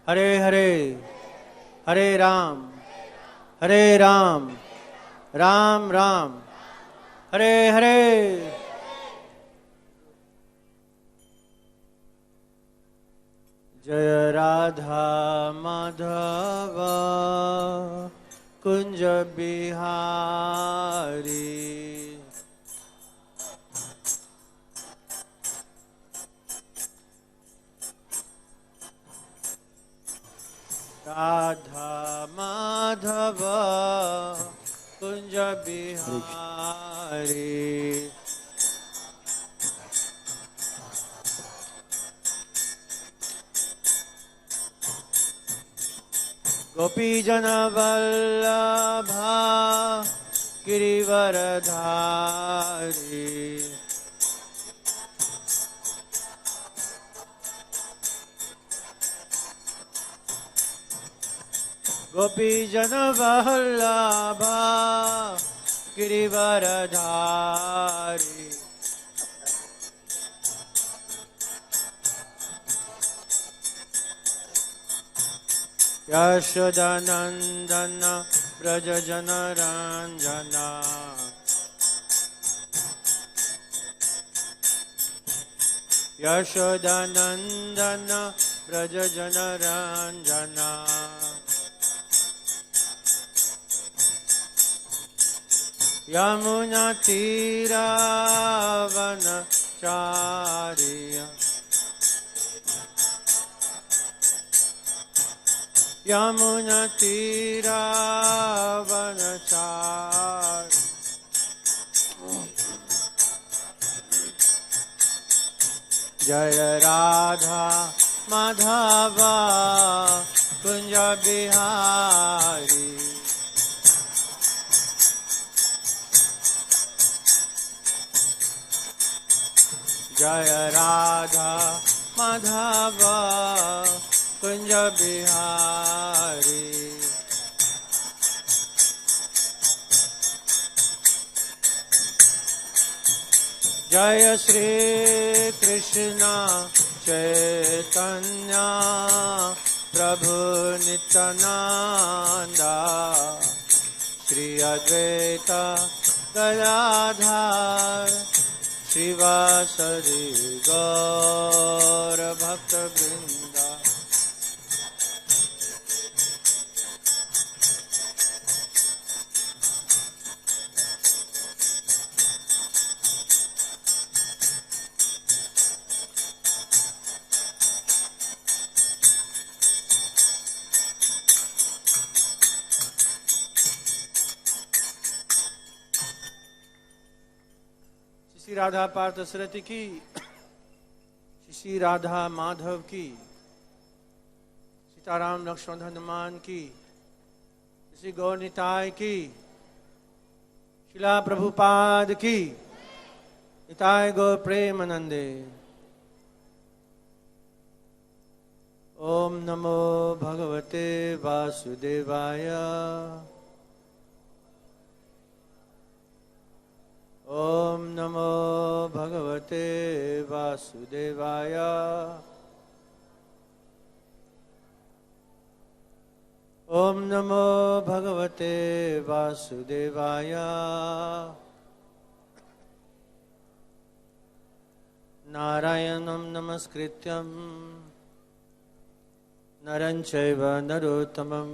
हरे हरे हरे राम राम राम हरे हरे। जय राधा माधव कुंज बिहारी। राधा माधव कुंज बिहारी। गोपी जन वल्लभा गिरिवरधारी। गोपी जन वल्लभा गिरिवरधारी। यशोदानंदन व्रज जन रंजना। यशोदानंदन व्रज जन रंजना। यमुना तीरावनचार्य। यमुना तीरावनचार्य। जय राधा माधव कुंज बिहारी। जय राधा माधव कुंज बिहारी। जय श्री कृष्ण चैतन्य प्रभु नित्यानंदा। श्री अद्वैत गदाधर श्रीवासदि गौर भक्त वृंदा। श्री राधा पार्थ सरस्वती की, श्री राधा माधव की, सीताराम लक्ष्मण हनुमान की, श्री गौर निताय की, शिला प्रभुपाद की, निताय गौर प्रेमानंदे। ओम नमो भगवते वासुदेवाय। ओम नमो भगवते वासुदेवाय। ओम नमो भगवते वासुदेवाय। नारायणं नमस्कृत्यं नरं चैव नरोत्तमं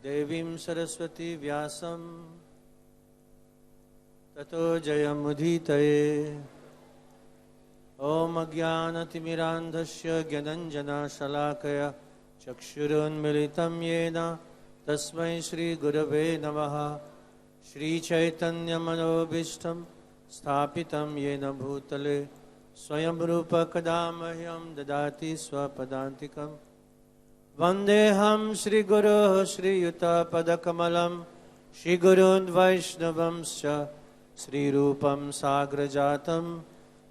देवीं सरस्वती व्यासं ततो जयमुदीरये। ॐ अज्ञानतिमिरान्धस्य ज्ञानञ्जनशलाकया चक्षुरुन्मिलितं येन तस्मै श्रीगुरवे नमः। श्रीचैतन्यमनोभीष्टं स्थापितं येन भूतले स्वयं रूप कदा मह्यं ददाति स्वपदान्तिकं। वन्देऽहं श्रीगुरोः श्रीयुतपदकमलं श्रीगुरून् वैष्णवंश्च श्रीरूपं साग्रजातं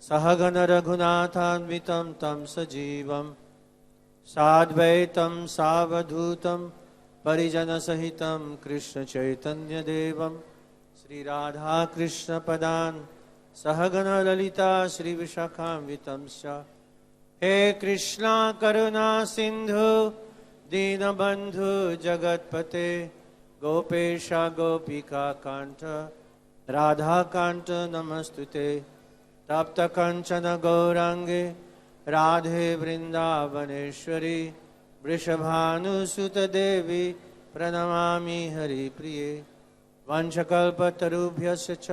सहगण रघुनाथान्वितं तं सजीवं साद्वैतं सावधूतं परिजनसहितं कृष्णचैतन्यदेवं श्रीराधाकृष्णपदान् सहगण ललिता श्रीविशाखान्वितं च हे कृष्णा करुणा सिंधु दीनबंधु जगतपते गोपेशा गोपिका कांत राधा कांत नमस्तुते तप्त कंचन गौरांगे राधे वृंदावनेश्वरी वृषभानुसुत देवी प्रणमामि हरिप्रिये वंशकल्पतरुभ्यश्च च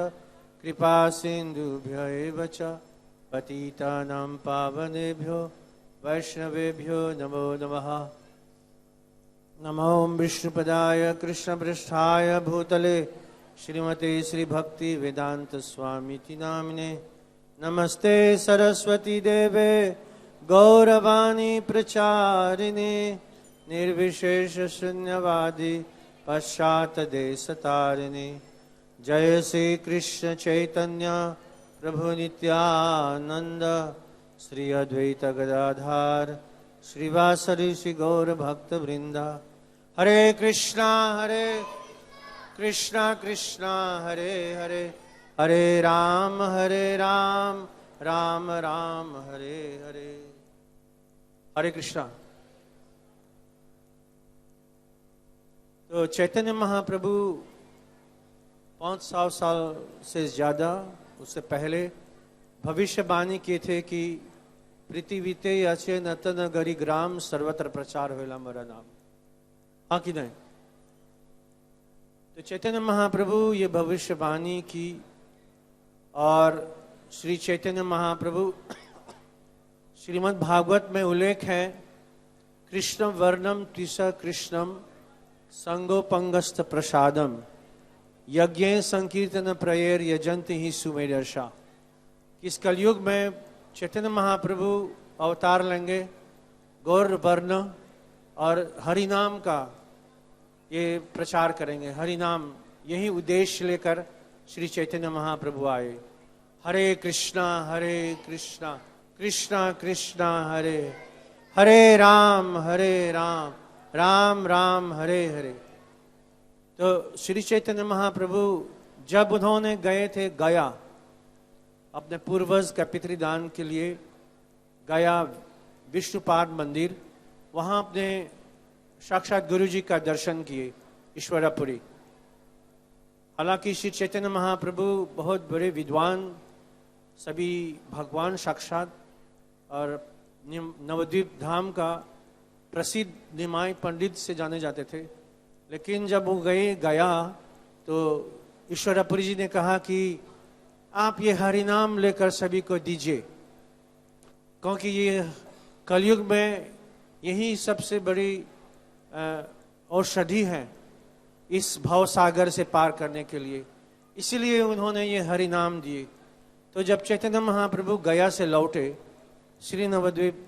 कृपा सिन्धुभ्य एव च पतितानां पावनेभ्यो वैष्णवेभ्यो नमो नमः। नमो विष्णुपदाय कृष्णपृष्ठाय भूतले श्रीमते श्रीभक्ति वेदांत स्वामीति नामिने नमस्ते सरस्वती देवे गौरवाणी प्रचारिणे निर्विशेष शून्यवादी पश्चात्देशतारिणे जय श्री कृष्ण चैतन्य प्रभु नित्यानंद श्री अद्वैत गदाधार श्रीवासरि श्री गौर भक्त वृंदा हरे कृष्णा कृष्णा हरे हरे हरे राम राम राम हरे हरे। हरे कृष्णा। तो चैतन्य महाप्रभु 500 साल से ज्यादा उससे पहले भविष्यवाणी किए थे कि पृथ्वीते अच्छे नतन गरी ग्राम सर्वत्र प्रचार होएला मेरा नाम। हाँ कि नहीं? तो चैतन्य महाप्रभु ये भविष्यवाणी की और श्री चैतन्य महाप्रभु श्रीमद् भागवत में उल्लेख है कृष्ण वर्णम त्रिसा कृष्णम संगोपंगस्त प्रसादम यज्ञ संकीर्तन प्रयर यजंत ही सुमेरशा। इस कलयुग में चैतन्य महाप्रभु अवतार लेंगे, गौर वर्ण और हरिनाम का ये प्रचार करेंगे। हरिनाम यही उद्देश्य लेकर श्री चैतन्य महाप्रभु आए। हरे कृष्णा कृष्णा कृष्णा हरे हरे राम राम राम हरे हरे। तो श्री चैतन्य महाप्रभु जब उन्होंने गए थे गया अपने पूर्वज का पितृदान के लिए, गया विष्णुपाद मंदिर, वहां अपने साक्षात गुरु जी का दर्शन किए ईश्वरपुरी। हालांकि श्री चैतन्य महाप्रभु बहुत बड़े विद्वान, सभी भगवान साक्षात और नवद्वीप धाम का प्रसिद्ध निमाय पंडित से जाने जाते थे, लेकिन जब वो गया तो ईश्वरपुरी जी ने कहा कि आप ये हरिनाम लेकर सभी को दीजिए, क्योंकि ये कलयुग में यही सबसे बड़ी औषधि है इस भव सागर से पार करने के लिए। इसीलिए उन्होंने ये हरिनाम दिए। तो जब चैतन्य महाप्रभु गया से लौटे, श्री नवद्वीप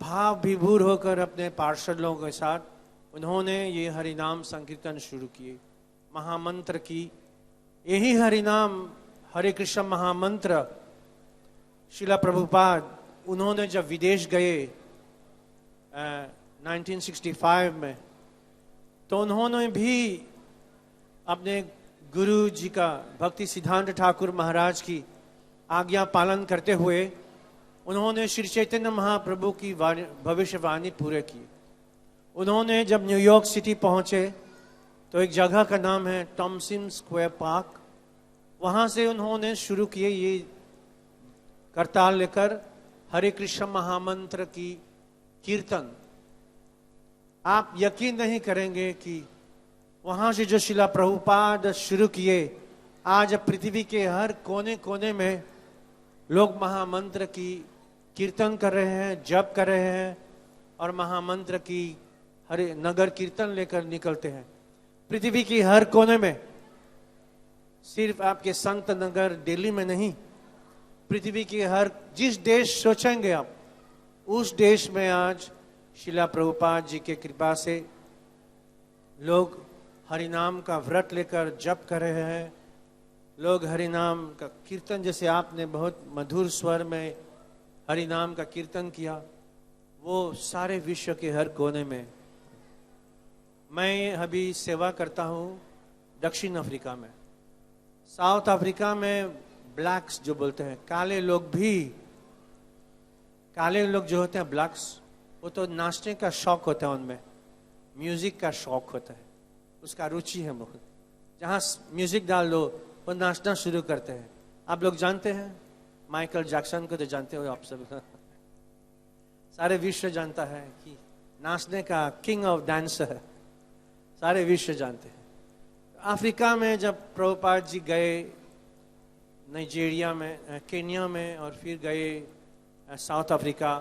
भाव विभोर होकर अपने पार्षद लोगों के साथ उन्होंने ये हरिनाम संकीर्तन शुरू किए, महामंत्र की। यही हरिनाम हरे कृष्ण महामंत्र शिला प्रभुपाद उन्होंने जब विदेश गए 1965 में, तो उन्होंने भी अपने गुरु जी का भक्ति सिद्धांत ठाकुर महाराज की आज्ञा पालन करते हुए उन्होंने श्री चैतन्य महाप्रभु की भविष्यवाणी पूरे की। उन्होंने जब न्यूयॉर्क सिटी पहुंचे तो एक जगह का नाम है टॉमसिन स्क्वायर पार्क, वहां से उन्होंने शुरू किए ये करताल लेकर हरे कृष्ण महामंत्र की कीर्तन। आप यकीन नहीं करेंगे कि वहां से जो शिला प्रभुपाद शुरू किए, आज पृथ्वी के हर कोने कोने में लोग महामंत्र की कीर्तन कर रहे हैं, जप कर रहे हैं और महामंत्र की हरे नगर कीर्तन लेकर निकलते हैं पृथ्वी की हर कोने में। सिर्फ आपके संत नगर दिल्ली में नहीं, पृथ्वी की हर जिस देश सोचेंगे आप, उस देश में आज शिला प्रभुपाद जी के कृपा से लोग हरिनाम का व्रत लेकर जप कर रहे हैं। लोग हरिनाम का कीर्तन, जैसे आपने बहुत मधुर स्वर में हरिनाम का कीर्तन किया, वो सारे विश्व के हर कोने में। मैं अभी सेवा करता हूँ दक्षिण अफ्रीका में। साउथ अफ्रीका में ब्लैक्स जो बोलते हैं, काले लोग भी काले लोग जो होते हैं ब्लैक्स, वो तो नाचने का शौक होता है, उनमें म्यूजिक का शौक होता है, उसका रुचि है बहुत। जहाँ म्यूजिक डाल दो वो नाचना शुरू करते हैं। आप लोग जानते हैं माइकल जैक्सन को, तो जानते हो आप सब सारे विश्व जानता है कि नाचने का किंग ऑफ डांसर, सारे विश्व जानते हैं। अफ्रीका में जब प्रभुपाद जी गए, नाइजीरिया में, केन्या में, और फिर गए साउथ अफ्रीका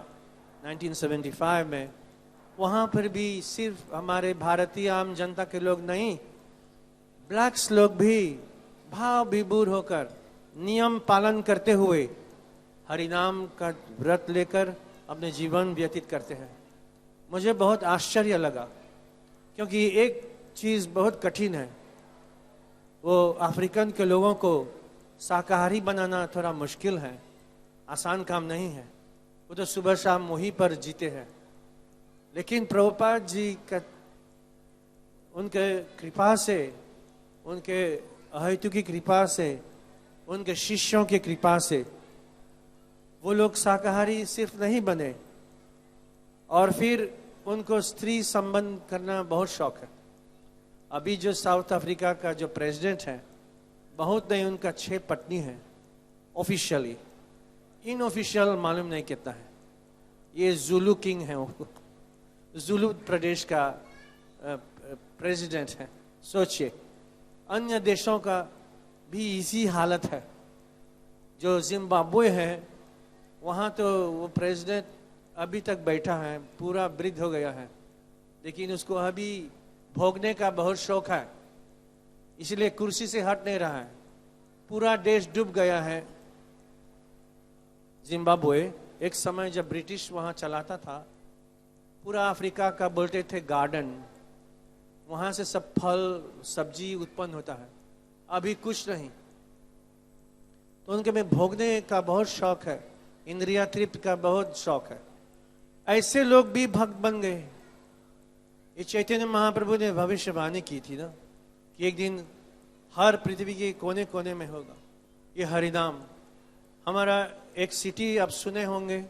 1975 में, वहाँ पर भी सिर्फ हमारे भारतीय आम जनता के लोग नहीं, ब्लैक्स लोग भी भाव विभोर होकर नियम पालन करते हुए हरिनाम का व्रत लेकर अपने जीवन व्यतीत करते हैं। मुझे बहुत आश्चर्य लगा, क्योंकि एक चीज बहुत कठिन है, वो अफ्रीकन के लोगों को शाकाहारी बनाना थोड़ा मुश्किल है, आसान काम नहीं है। वो तो सुबह शाम वहीं पर जीते हैं। लेकिन प्रभुपाद जी का, उनके कृपा से, उनके अहेतु की कृपा से, उनके शिष्यों की कृपा से वो लोग शाकाहारी सिर्फ नहीं बने, और फिर उनको स्त्री संबंध करना बहुत शौक है। अभी जो साउथ अफ्रीका का जो प्रेसिडेंट है, बहुत नहीं, उनका 6 पत्नी है ऑफिशियली, इनऑफिशियल मालूम नहीं कितना है। ये जुलू किंग है, वो जुलू प्रदेश का प्रेसिडेंट है। सोचिए, अन्य देशों का भी इसी हालत है। जो जिम्बाब्वे है, वहाँ तो वो प्रेसिडेंट अभी तक बैठा है, पूरा वृद्ध हो गया है, लेकिन उसको अभी भोगने का बहुत शौक है, इसलिए कुर्सी से हट नहीं रहा है। पूरा देश डूब गया है। जिम्बाब्वे एक समय जब ब्रिटिश वहाँ चलाता था, पूरा अफ्रीका का बोलते थे गार्डन, वहाँ से सब फल सब्जी उत्पन्न होता है। अभी कुछ नहीं, तो उनके में भोगने का बहुत शौक है, इंद्रिया तृप्ति का बहुत शौक है। ऐसे लोग भी भक्त बन गए। ये चैतन्य महाप्रभु ने भविष्यवाणी की थी ना, कि एक दिन हर पृथ्वी के कोने कोने में होगा ये हरिनाम। हमारा एक सिटी आप सुने होंगे,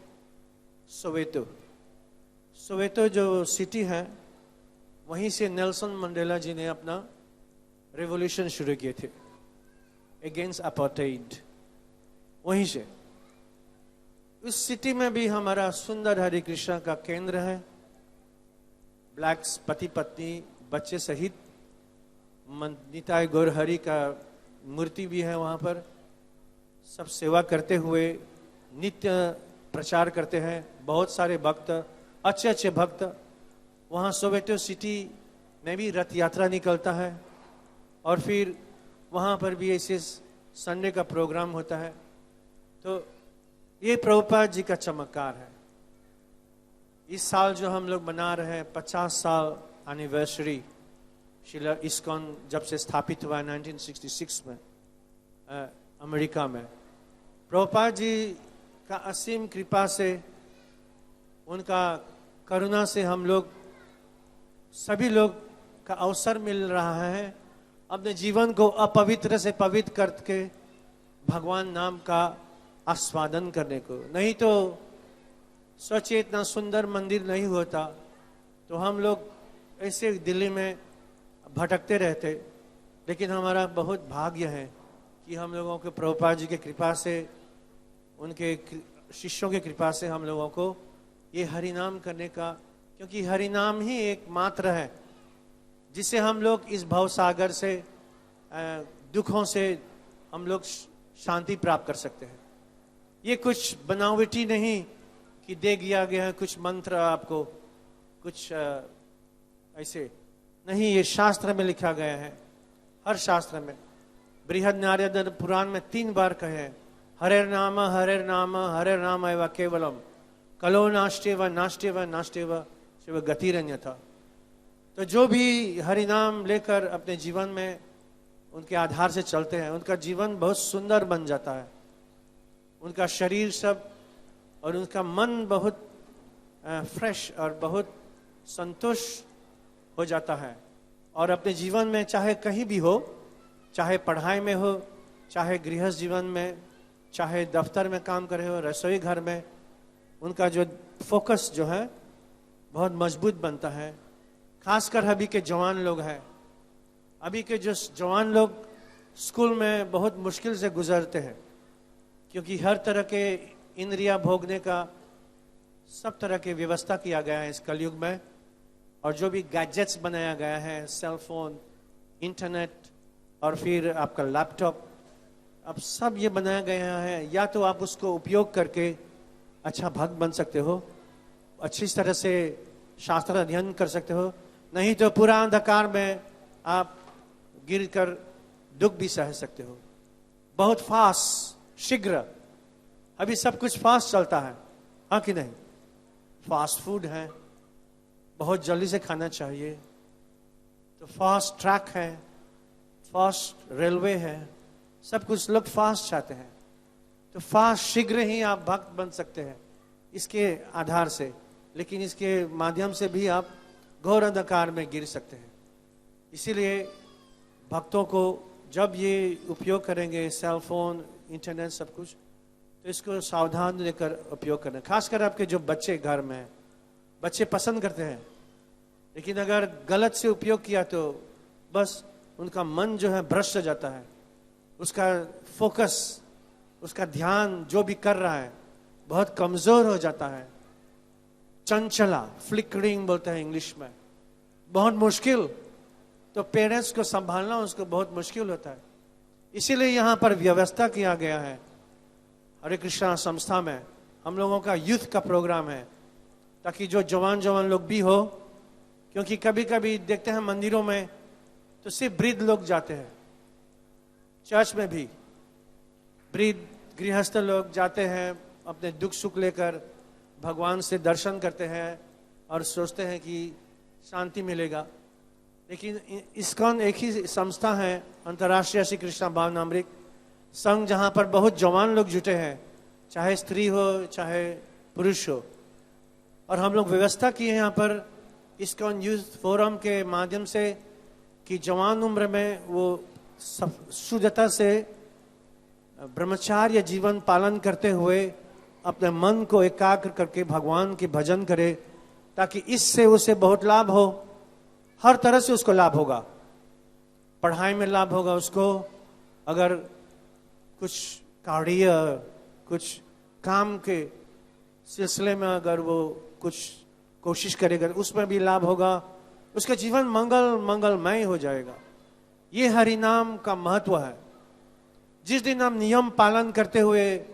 सोवेतो। सोवेतो जो सिटी है, वहीं से नेल्सन मंडेला जी ने अपना रेवोल्यूशन शुरू किए थे अगेंस्ट अपार्थाइड। वहीं से, उस सिटी में भी हमारा सुंदर हरे कृष्णा का केंद्र है। ब्लैक्स पति पत्नी बच्चे सहित निताय गौर हरि का मूर्ति भी है वहाँ पर। सब सेवा करते हुए नित्य प्रचार करते हैं। बहुत सारे भक्त, अच्छे अच्छे भक्त। वहाँ सोवेटो सिटी में भी रथ यात्रा निकलता है, और फिर वहाँ पर भी ऐसे संडे का प्रोग्राम होता है। तो ये प्रभुपाद जी का चमत्कार है। इस साल जो हम लोग मना रहे हैं 50 साल एनिवर्सरी, शिला इस्कॉन जब से स्थापित हुआ 1966 में अमेरिका में, प्रभुपाद जी का असीम कृपा से, उनका करुणा से हम लोग सभी लोग का अवसर मिल रहा है अपने जीवन को अपवित्र से पवित्र करके भगवान नाम का आस्वादन करने को। नहीं तो सोचिए, इतना सुंदर मंदिर नहीं होता तो हम लोग ऐसे दिल्ली में भटकते रहते। लेकिन हमारा बहुत भाग्य है कि हम लोगों के प्रभुपाद जी की कृपा से, उनके शिष्यों की कृपा से हम लोगों को ये हरिनाम करने का, क्योंकि हरिनाम ही एक मात्र है जिससे हम लोग इस भव सागर से, दुखों से हम लोग शांति प्राप्त कर सकते हैं। ये कुछ बनावटी नहीं कि दे दिया गया है कुछ मंत्र आपको, कुछ ऐसे नहीं। ये शास्त्र में लिखा गया है, हर शास्त्र में। बृहद नारद पुराण में 3 बार कहे, हरे नाम हरे नाम एवं केवलम, कलो नाष्ट्यव नाष्ट्यव नाष्ट्यव शिव गतिरन्य था। तो जो भी हरिनाम लेकर अपने जीवन में उनके आधार से चलते हैं, उनका जीवन बहुत सुंदर बन जाता है। उनका शरीर सब और उनका मन बहुत फ्रेश और बहुत संतोष हो जाता है। और अपने जीवन में चाहे कहीं भी हो, चाहे पढ़ाई में हो, चाहे गृहस्थ जीवन में, चाहे दफ्तर में काम करे हो, रसोई घर में, उनका जो फोकस जो है बहुत मजबूत बनता है। खासकर अभी के जवान लोग हैं, अभी के जो जवान लोग स्कूल में बहुत मुश्किल से गुजरते हैं, क्योंकि हर तरह के इंद्रिया भोगने का सब तरह की व्यवस्था किया गया है इस कलयुग में। और जो भी गैजेट्स बनाया गया है, सेल फोन, इंटरनेट और फिर आपका लैपटॉप, अब सब ये बनाया गया है। या तो आप उसको उपयोग करके अच्छा भक्त बन सकते हो, अच्छी तरह से शास्त्र अध्ययन कर सकते हो, नहीं तो पूरा अंधकार में आप गिरकर दुख भी सह सकते हो। बहुत फास्ट, शीघ्र, अभी सब कुछ फास्ट चलता है, हाँ कि नहीं? फास्ट फूड है, बहुत जल्दी से खाना चाहिए, तो फास्ट ट्रैक है, फास्ट रेलवे है, सब कुछ लोग फास्ट चाहते हैं। तो फास्ट, शीघ्र ही आप भक्त बन सकते हैं इसके आधार से, लेकिन इसके माध्यम से भी आप घोर अंधकार में गिर सकते हैं। इसीलिए भक्तों को जब ये उपयोग करेंगे, सेल फोन, इंटरनेट, सब कुछ, तो इसको सावधान लेकर उपयोग करना। खासकर आपके जो बच्चे घर में हैं, बच्चे पसंद करते हैं, लेकिन अगर गलत से उपयोग किया तो बस उनका मन जो है भ्रष्ट हो जाता है, उसका फोकस, उसका ध्यान जो भी कर रहा है बहुत कमजोर हो जाता है। चंचला, फ्लिकरिंग बोलते हैं इंग्लिश में, बहुत मुश्किल। तो पेरेंट्स को संभालना उसको बहुत मुश्किल होता है। इसीलिए यहाँ पर व्यवस्था किया गया है। हरे कृष्णा संस्था में हम लोगों का यूथ का प्रोग्राम है, ताकि जो जवान जवान लोग भी हो, क्योंकि कभी कभी देखते हैं मंदिरों में तो सिर्फ वृद्ध लोग जाते हैं, चर्च में भी वृद्ध गृहस्थ लोग जाते हैं, अपने दुख सुख लेकर भगवान से दर्शन करते हैं और सोचते हैं कि शांति मिलेगा। लेकिन इस्कॉन एक ही संस्था है, अंतर्राष्ट्रीय श्री कृष्णा भावनामृत संघ, जहाँ पर बहुत जवान लोग जुटे हैं, चाहे स्त्री हो चाहे पुरुष हो। और हम लोग व्यवस्था की है यहाँ पर इस्कॉन यूथ फोरम के माध्यम से कि जवान उम्र में वो शुद्धता से ब्रह्मचार्य जीवन पालन करते हुए अपने मन को एकाग्र करके भगवान के भजन करे, ताकि इससे उसे बहुत लाभ हो। हर तरह से उसको लाभ होगा, पढ़ाई में लाभ होगा उसको, अगर कुछ कार्य, कुछ काम के सिलसिले में अगर वो कुछ कोशिश करेगा उसमें भी लाभ होगा, उसका जीवन मंगलमय हो जाएगा। ये हरिनाम का महत्व है। जिस दिन हम नियम पालन करते हुए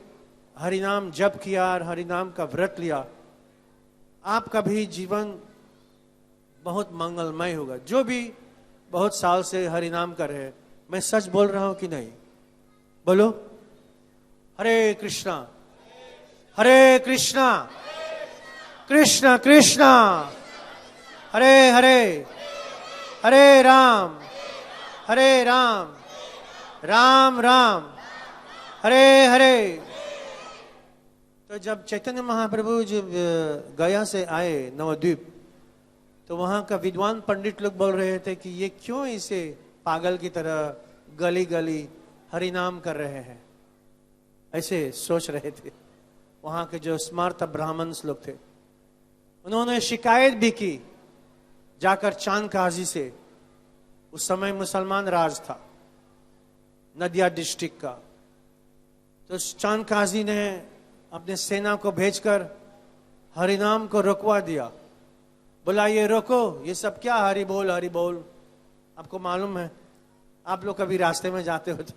हरिनाम जप किया और हरिनाम का व्रत लिया, आपका भी जीवन बहुत मंगलमय होगा। जो भी बहुत साल से हरिनाम कर रहे हैं, मैं सच बोल रहा हूं कि नहीं? बोलो, हरे कृष्णा हरे कृष्णा कृष्णा कृष्णा हरे हरे, हरे राम राम राम हरे हरे। तो जब चैतन्य महाप्रभु जब गया से आए नवद्वीप, तो वहां का विद्वान पंडित लोग बोल रहे थे कि ये क्यों इसे पागल की तरह गली गली हरिनाम कर रहे हैं, ऐसे सोच रहे थे। वहां के जो स्मार्त ब्राह्मण लोग थे, उन्होंने शिकायत भी की जाकर चांद काजी से। उस समय मुसलमान राज था, नदिया डिस्ट्रिक्ट का। तो चांद काजी ने अपने सेना को भेजकर हरिनाम को रोकवा दिया। बोला, ये रोको, ये सब क्या हरि बोल हरि बोल। आपको मालूम है, आप लोग कभी रास्ते में जाते हो तो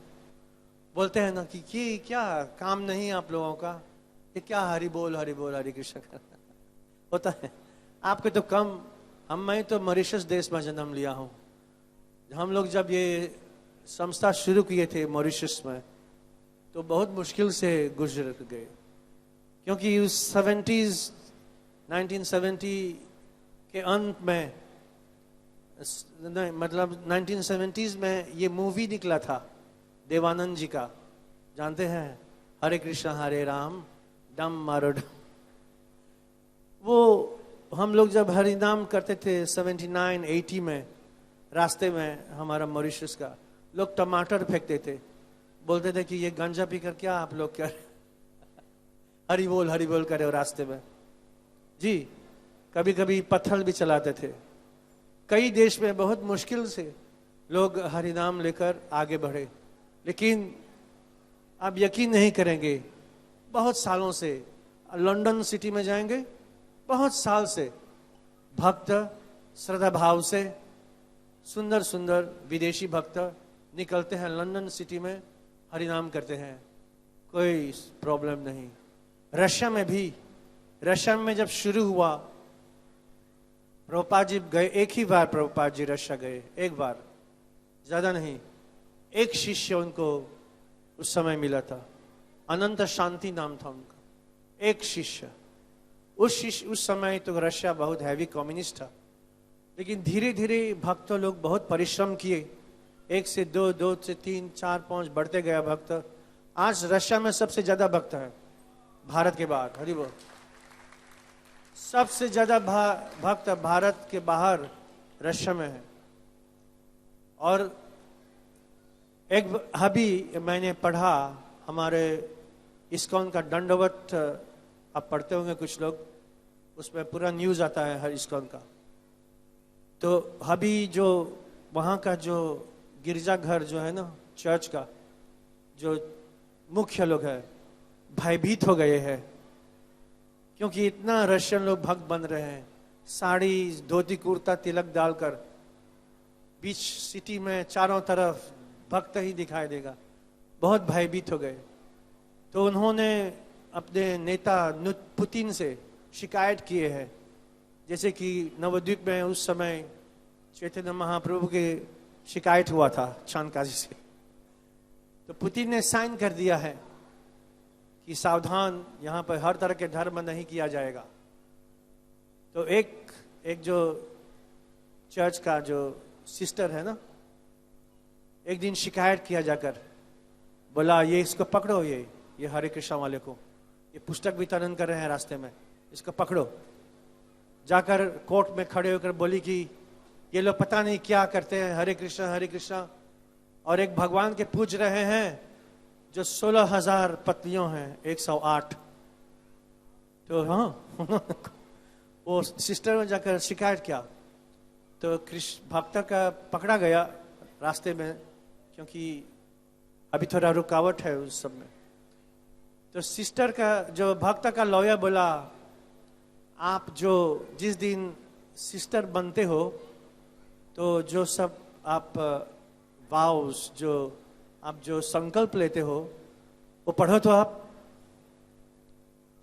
बोलते हैं ना कि ये क्या काम नहीं है आप लोगों का, ये क्या हरि बोल हरि कृष्ण होता है। आपके तो कम, मैं तो मॉरिशस देश में जन्म लिया हूं। हम लोग जब ये संस्था शुरू किए थे मॉरिशस में, तो बहुत मुश्किल से गुजर गए, क्योंकि उस 1970 के अंत में, मतलब 1970s में ये मूवी निकला था देवानंद जी का, जानते हैं, हरे कृष्ण हरे राम डम मारो डम। वो हम लोग जब हरिनाम करते थे 79-80 में, रास्ते में हमारा मॉरिशस का, लोग टमाटर फेंकते थे, बोलते थे कि ये गांजा पीकर क्या आप लोग क्या हरि बोल करे रास्ते में। जी, कभी कभी पत्थर भी चलाते थे। कई देश में बहुत मुश्किल से लोग हरि नाम लेकर आगे बढ़े, लेकिन आप यकीन नहीं करेंगे, बहुत सालों से लंदन सिटी में जाएंगे, बहुत साल से भक्त श्रद्धा भाव से सुंदर सुंदर विदेशी भक्त निकलते हैं लंदन सिटी में, हरि नाम करते हैं, कोई प्रॉब्लम नहीं। रशिया में भी, रशिया में जब शुरू हुआ, प्रभुपाद जी गए, एक ही बार प्रभुपाद जी रशिया गए, एक बार, ज्यादा नहीं। एक शिष्य उनको उस समय मिला था, अनंत शांति नाम था उनका, एक शिष्य। उस समय तो रशिया बहुत हैवी कम्युनिस्ट था, लेकिन धीरे धीरे भक्त लोग बहुत परिश्रम किए, 1 से 2, 2 से 3, 4, 5 बढ़ते गया भक्त। आज रशिया में सबसे ज्यादा भक्त है भारत के बाहर, हरि बोल। सबसे ज्यादा भक्त भारत के बाहर रशिया में है। और एक अभी मैंने पढ़ा, हमारे इस्कॉन का दंडवत, आप पढ़ते होंगे कुछ लोग, उसमें पूरा न्यूज आता है हर इस्कॉन का। तो अभी जो वहाँ का जो गिरजाघर जो है ना, चर्च का जो मुख्य लोग है, भयभीत हो गए हैं, क्योंकि इतना रशियन लोग भक्त बन रहे हैं, साड़ी धोती कुर्ता तिलक डालकर, बीच सिटी में चारों तरफ भक्त ही दिखाई देगा। बहुत भयभीत हो गए। तो उन्होंने अपने नेता पुतिन से शिकायत किए हैं, जैसे कि नवद्वीप में उस समय चैतन्य महाप्रभु के शिकायत हुआ था चांदकाजी से। तो पुतिन ने साइन कर दिया है कि सावधान, यहाँ पर हर तरह के धर्म नहीं किया जाएगा। तो एक जो चर्च का जो सिस्टर है ना, एक दिन शिकायत किया जाकर, बोला ये इसको पकड़ो, ये हरे कृष्णा वाले को, ये पुस्तक वितरण कर रहे हैं रास्ते में, इसको पकड़ो। जाकर कोर्ट में खड़े होकर बोली कि ये लोग पता नहीं क्या करते हैं, हरे कृष्णा, और एक भगवान के पूज रहे हैं जो 16,000 पत्नियों हैं, 108। तो हाँ वो सिस्टर में जाकर शिकायत किया, तो कृष्ण भक्त का पकड़ा गया रास्ते में, क्योंकि अभी थोड़ा रुकावट है उस सब में। तो सिस्टर का जो भक्त का लॉयर बोला, आप जो जिस दिन सिस्टर बनते हो, तो जो सब आप वाउस, जो आप जो संकल्प लेते हो, वो पढ़ो। तो आप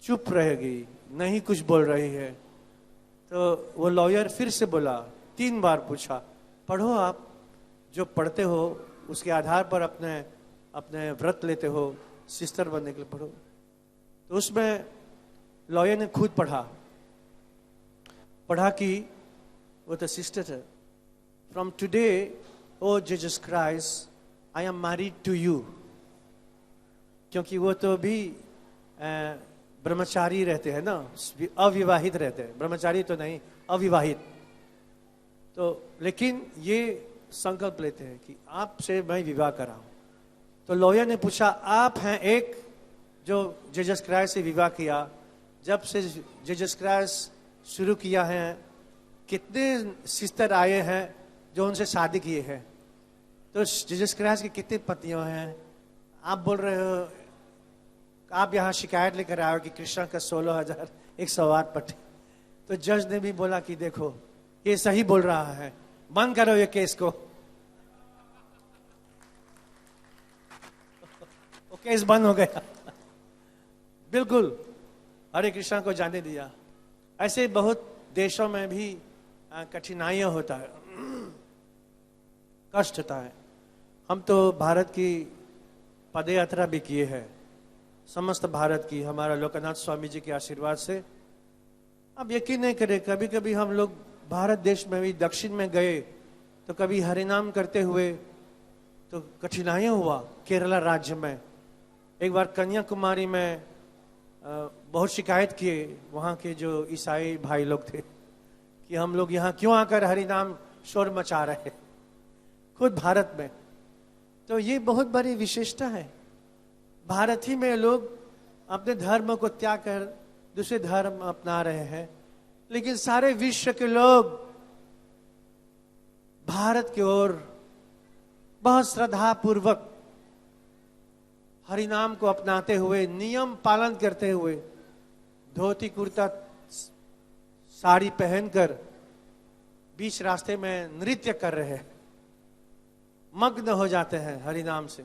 चुप रहेगी, नहीं कुछ बोल रही है। तो वो लॉयर फिर से बोला, 3 बार पूछा, पढ़ो, आप जो पढ़ते हो उसके आधार पर अपने व्रत लेते हो, सिस्टर बनने के लिए पढ़ो। तो उसमें लॉयर ने खुद पढ़ा कि वो तो सिस्टर है, from today O Jesus Christ I am married to you. क्योंकि वो तो भी ब्रह्मचारी रहते हैं ना, अविवाहित रहते हैं, ब्रह्मचारी तो नहीं, अविवाहित। तो लेकिन ये संकल्प लेते हैं कि आपसे मैं विवाह कराऊं। तो लॉयर ने पूछा, आप हैं एक जो जीसस क्राइस्ट से विवाह किया, जब से जीसस क्राइस्ट शुरू किया है, कितने सिस्टर आए हैं जो उनसे शादी किए हैं? तो जीसस क्राइस्ट की कितनी पत्नियां हैं? आप बोल रहे हो, आप यहाँ शिकायत लेकर आए हो कि कृष्ण का 16,108 पति। तो जज ने भी बोला कि देखो ये सही बोल रहा है, बंद करो ये केस को। वो केस बंद हो गया, बिल्कुल हरे कृष्ण को जाने दिया। ऐसे बहुत देशों में भी कठिनाइयां होता है, कष्ट होता है। हम तो भारत की पद यात्रा भी किए हैं, समस्त भारत की, हमारा लोकनाथ स्वामी जी के आशीर्वाद से। अब यकीन नहीं करें, कभी कभी हम लोग भारत देश में भी दक्षिण में गए तो कभी हरिनाम करते हुए तो कठिनाइयां हुआ। केरला राज्य में एक बार कन्याकुमारी में बहुत शिकायत किए वहाँ के जो ईसाई भाई लोग थे कि हम लोग यहाँ क्यों आकर हरिनाम शोर मचा रहे हैं, खुद भारत में। तो ये बहुत बड़ी विशेषता है, भारत ही में लोग अपने धर्म को त्याग कर दूसरे धर्म अपना रहे हैं, लेकिन सारे विश्व के लोग भारत की ओर बहुत श्रद्धा पूर्वक हरिनाम को अपनाते हुए, नियम पालन करते हुए, धोती कुर्ता साड़ी पहनकर बीच रास्ते में नृत्य कर रहे हैं, मग्न हो जाते हैं हरिनाम से।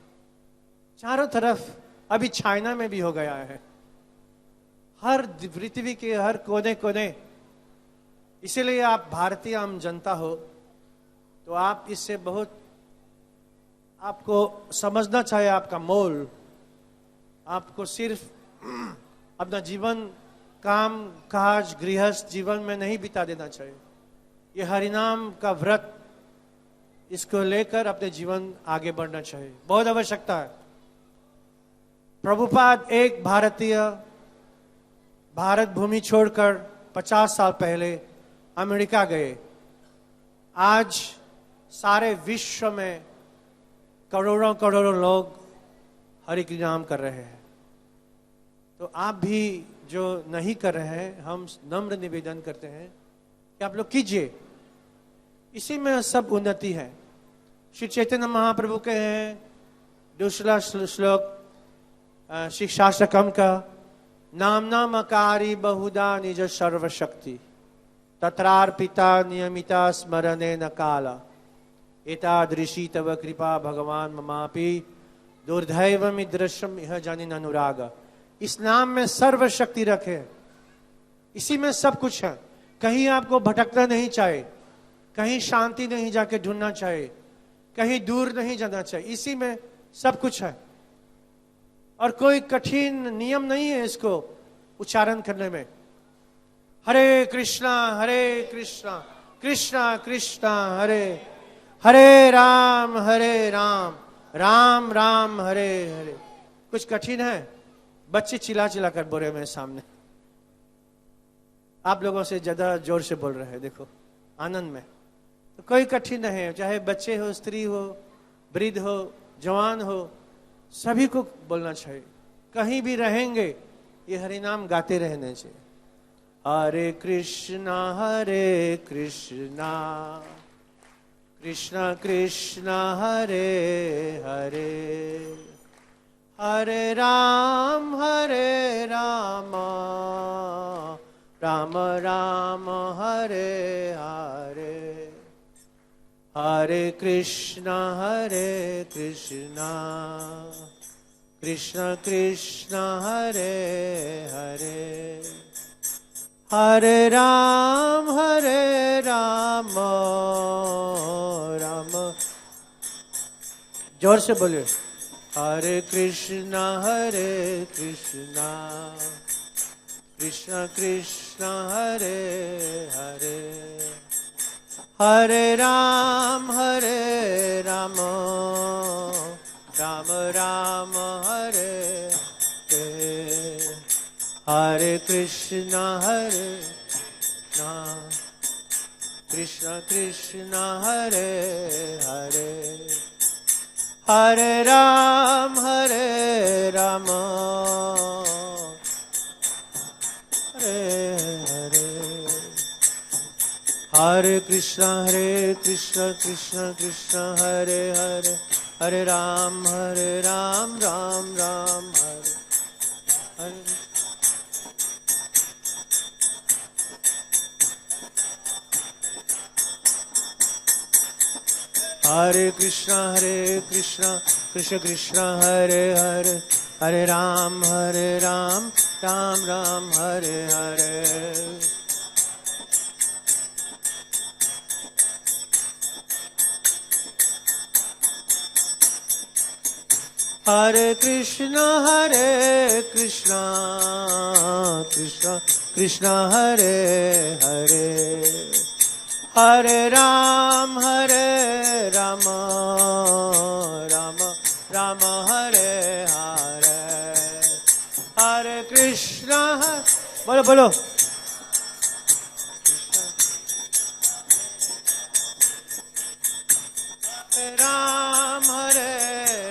चारों तरफ, अभी चाइना में भी हो गया है, हर पृथ्वी के हर कोने कोने। इसीलिए आप भारतीय आम जनता हो तो आप इससे बहुत, आपको समझना चाहिए आपका मोल। आपको सिर्फ अपना जीवन काम काज गृहस्थ जीवन में नहीं बिता देना चाहिए। ये हरिनाम का व्रत, इसको लेकर अपने जीवन आगे बढ़ना चाहिए, बहुत आवश्यकता है। प्रभुपाद एक भारतीय भारत भूमि छोड़कर 50 साल पहले अमेरिका गए। आज सारे विश्व में करोड़ों करोड़ों लोग हरि की नाम कर रहे हैं। तो आप भी जो नहीं कर रहे हैं, हम नम्र निवेदन करते हैं कि आप लोग कीजिए, इसी में सब उन्नति है। श्री चैतन्य महाप्रभु के हैं दूसरा श्लोक शिक्षाष्टकम का, नाम नामकारी बहुधा निज सर्वशक्ति तत्रार्पिता नियमिता स्मरणे न काला एतादृशी तव कृपा भगवान ममापि दुर्दैवम दृश्यम यह जानिन अनुराग। इस नाम में सर्वशक्ति रखे, इसी में सब कुछ है। कहीं आपको भटकना नहीं चाहिए, कहीं शांति नहीं जाके ढूंढना चाहिए, कहीं दूर नहीं जाना चाहिए, इसी में सब कुछ है। और कोई कठिन नियम नहीं है इसको उच्चारण करने में। हरे कृष्णा कृष्णा कृष्णा हरे हरे राम राम राम हरे हरे। कुछ कठिन है? बच्चे चिल्ला चिल्ला कर बोल रहे मेरे सामने, आप लोगों से ज्यादा जोर से बोल रहे हैं, देखो आनंद में। तो कोई कठिन नहीं है, चाहे बच्चे हो, स्त्री हो, वृद्ध हो, जवान हो, सभी को बोलना चाहिए। कहीं भी रहेंगे ये हरिनाम गाते रहने चाहिए। हरे कृष्णा कृष्णा कृष्णा हरे हरे हरे राम राम राम हरे हरे हरे कृष्णा कृष्णा कृष्णा हरे हरे हरे राम राम। जोर से बोलिए, हरे कृष्णा कृष्णा कृष्णा हरे हरे हरे राम राम राम हरे हरे हरे कृष्णा कृष्णा हरे हरे हरे राम राम हरे हरे हरे कृष्णा कृष्णा हरे हरे हरे राम राम राम हरे हरे। हरे कृष्णा कृष्णा कृष्णा हरे हरे हरे राम राम राम हरे हरे हरे कृष्णा कृष्णा कृष्णा हरे हरे हरे राम राम राम हरे हरे हरे कृष्णा बोलो बोलो राम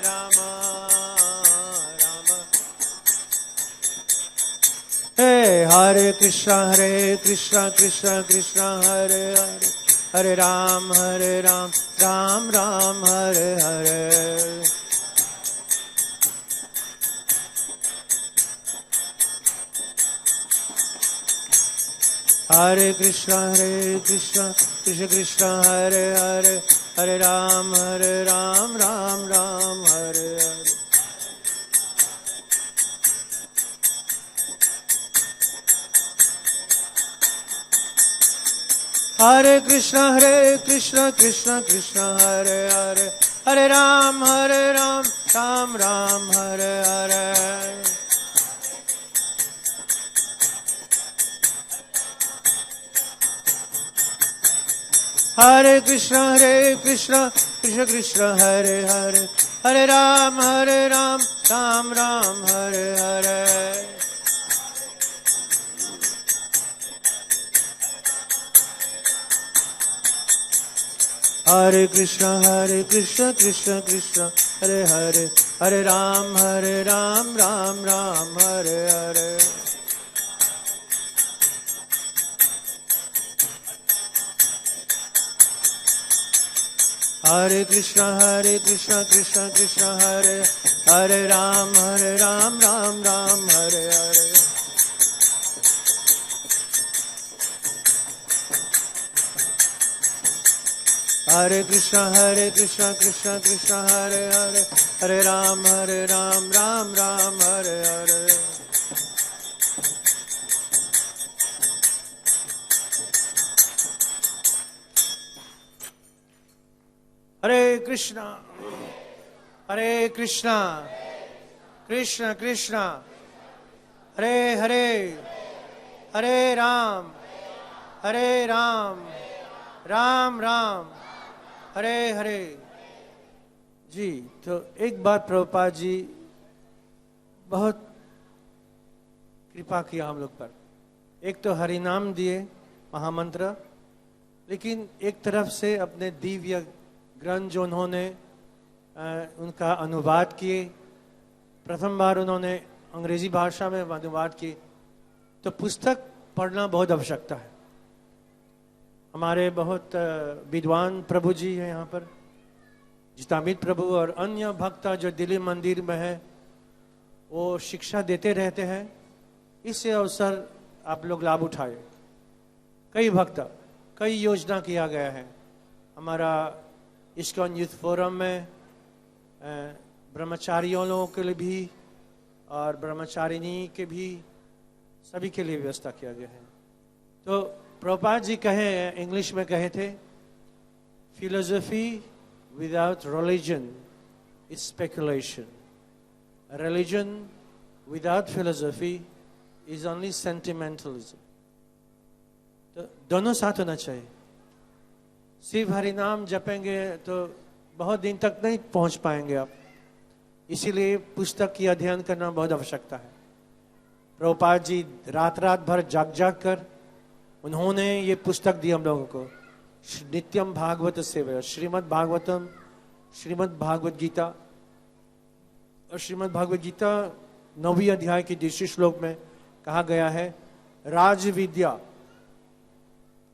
राम हरे कृष्णा कृष्णा कृष्णा हरे हरे, हरे राम राम राम हरे हरे। हरे कृष्णा कृष्णा कृष्णा हरे हरे, हरे राम राम राम हरे हरे। हरे कृष्णा कृष्णा कृष्णा हरे हरे, हरे राम राम राम हरे हरे। हरे कृष्णा कृष्णा कृष्णा हरे हरे, हरे राम राम राम हरे हरे। हरे कृष्णा कृष्णा कृष्णा हरे हरे, हरे राम राम राम हरे हरे। हरे कृष्णा कृष्णा कृष्णा हरे हरे, राम राम राम हरे हरे। हरे कृष्णा कृष्णा कृष्णा हरे हरे, हरे राम राम राम हरे हरे। हरे कृष्णा कृष्ण कृष्ण हरे हरे, हरे राम राम राम हरे हरे। जी, तो एक बार प्रभुपाद जी बहुत कृपा किया हम लोग पर। एक तो हरि नाम दिए महामंत्र, लेकिन एक तरफ से अपने दिव्य ग्रंथ जो उन्होंने उनका अनुवाद किए, प्रथम बार उन्होंने अंग्रेजी भाषा में अनुवाद किए, तो पुस्तक पढ़ना बहुत आवश्यकता है। हमारे बहुत विद्वान प्रभु जी हैं यहाँ पर, जितामित प्रभु और अन्य भक्त जो दिल्ली मंदिर में है, वो शिक्षा देते रहते हैं। इससे अवसर आप लोग लाभ उठाए। कई भक्त, कई योजना किया गया है। हमारा इस्कॉन यूथ फोरम में ब्रह्मचारियों लोगों के लिए भी और ब्रह्मचारिणी के भी, सभी के लिए व्यवस्था किया गया है। तो प्रभुपाद जी कहे, इंग्लिश में कहे थे, philosophy without religion is speculation, religion without philosophy is only sentimentalism. तो दोनों साथ होना चाहिए। सिर्फ हरि नाम जपेंगे तो बहुत दिन तक नहीं पहुंच पाएंगे आप। इसीलिए पुस्तक की अध्ययन करना बहुत आवश्यकता है। प्रभुपाद जी रात भर जाग कर उन्होंने ये पुस्तक दी हम लोगों को, नित्यम भागवत सेवा, श्रीमद् भागवतम, श्रीमद् भागवत गीता। और श्रीमद् भागवत गीता 9वीं अध्याय के 10वें श्लोक में कहा गया है, राज विद्या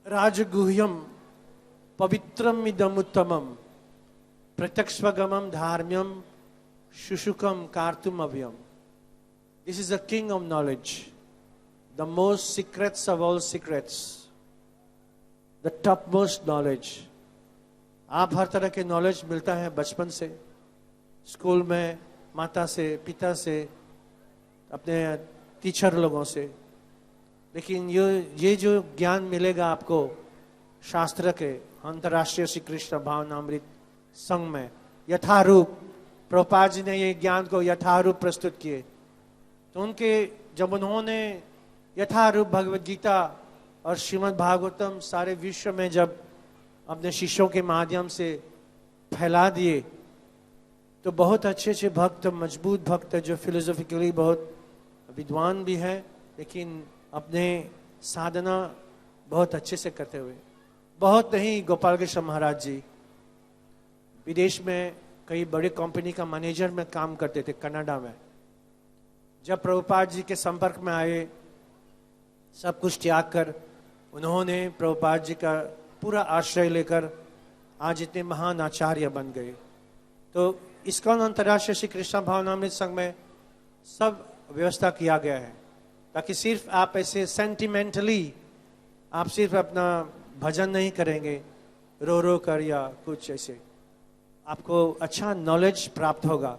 राजगुह्यम पवित्रम इदम उत्तमम प्रत्यक्षगमम धार्म्यम शुशुकम कार्तुम अभ्यम। This is the king of knowledge, the most secrets of all secrets, the top most knowledge. आप हर तरह के नॉलेज मिलता है बचपन से, स्कूल में, माता से, पिता से, अपने टीचर लोगों से। लेकिन ये जो ज्ञान मिलेगा आपको शास्त्र के अंतर्राष्ट्रीय श्री कृष्ण भावनामृत संघ में यथारूप, प्रभुपाद जी ने ये ज्ञान को यथारूप प्रस्तुत किए। तो उनके जब उन्होंने यथारूप भगवद गीता और श्रीमद् भागवतम सारे विश्व में जब अपने शिष्यों के माध्यम से फैला दिए, तो बहुत अच्छे भक्त, मजबूत भक्त जो फिलोसॉफिकली बहुत विद्वान भी है, लेकिन अपने साधना बहुत अच्छे से करते हुए, बहुत नहीं, गोपाल कृष्ण महाराज जी विदेश में कई बड़ी कंपनी का मैनेजर में काम करते थे कनाडा में। जब प्रभुपाद जी के संपर्क में आए सब कुछ त्याग कर उन्होंने प्रभुपाद जी का पूरा आश्रय लेकर आज इतने महान आचार्य बन गए। तो इस्कॉन अंतर्राष्ट्रीय श्री कृष्ण भावनामृत संघ में सब व्यवस्था किया गया है ताकि सिर्फ आप ऐसे सेंटिमेंटली आप सिर्फ अपना भजन नहीं करेंगे रो रो कर या कुछ ऐसे, आपको अच्छा नॉलेज प्राप्त होगा।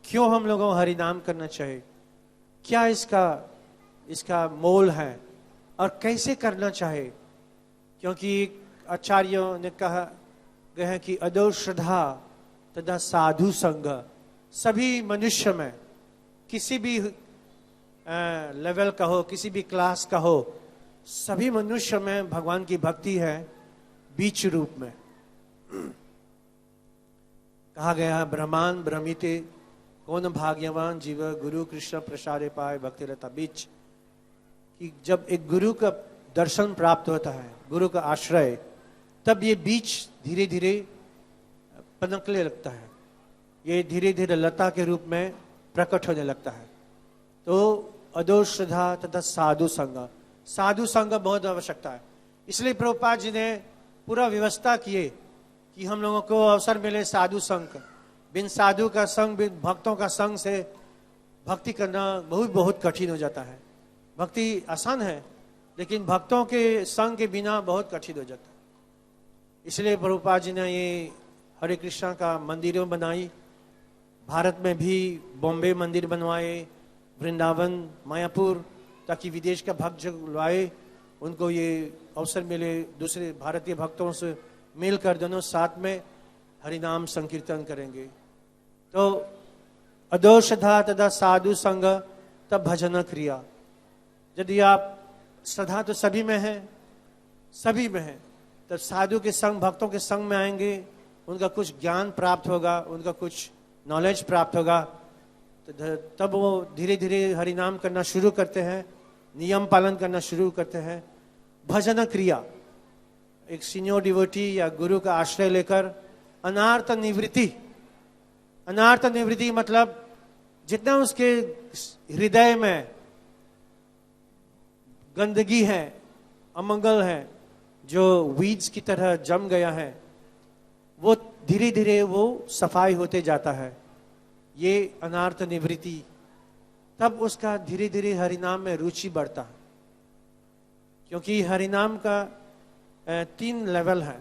क्यों हम लोगों को हरि नाम करना चाहिए, क्या इसका मोल है और कैसे करना चाहिए। क्योंकि आचार्यों ने कहा गया है कि अदो श्रद्धा तथा साधु संग, सभी मनुष्य में किसी भी लेवल का हो, किसी भी क्लास का हो, सभी मनुष्य में भगवान की भक्ति है बीच रूप में। कहा गया है ब्रह्मांड ब्रह्मिते कौन भाग्यवान जीव गुरु कृष्ण प्रसादे पाए भक्ति रहता बीच, कि जब एक गुरु का दर्शन प्राप्त होता है, गुरु का आश्रय, तब ये बीच धीरे धीरे पनकने लगता है, ये धीरे धीरे लता के रूप में प्रकट होने लगता है। तो अदो श्रद्धा तथा साधु संग, साधु संग बहुत आवश्यकता है। इसलिए प्रभुपाद जी ने पूरा व्यवस्था किए कि हम लोगों को अवसर मिले साधु संग का। बिन साधु का संग, बिन भक्तों का संग से भक्ति करना बहुत कठिन हो जाता है। भक्ति आसान है लेकिन भक्तों के संग के बिना बहुत कठिन हो जाता है। इसलिए प्रभुपाद जी ने ये हरे कृष्णा का मंदिरों बनाई, भारत में भी बॉम्बे मंदिर बनवाए, वृंदावन, मायापुर, ताकि विदेश का भक्त जो आए उनको ये अवसर मिले दूसरे भारतीय भक्तों से मिलकर दोनों साथ में हरिनाम संकीर्तन करेंगे। तो अदो श्रद्धा तथा साधु संग तब भजन क्रिया। यदि आप श्रद्धा तो सभी में है, सभी में है, तब साधु के संग, भक्तों के संग में आएंगे, उनका कुछ ज्ञान प्राप्त होगा, उनका कुछ नॉलेज प्राप्त होगा, तो तब वो धीरे धीरे हरिनाम करना शुरू करते हैं, नियम पालन करना शुरू करते हैं। भजन क्रिया, एक सीनियर डिवोटी या गुरु का आश्रय लेकर अनार्थ निवृत्ति, अनार्थ निवृत्ति मतलब जितना उसके हृदय में गंदगी है, अमंगल है, जो वीड्स की तरह जम गया है, वो धीरे धीरे वो सफाई होते जाता है, ये अनार्थ निवृत्ति। तब उसका धीरे धीरे हरिनाम में रुचि बढ़ता है। क्योंकि हरिनाम का 3 लेवल है।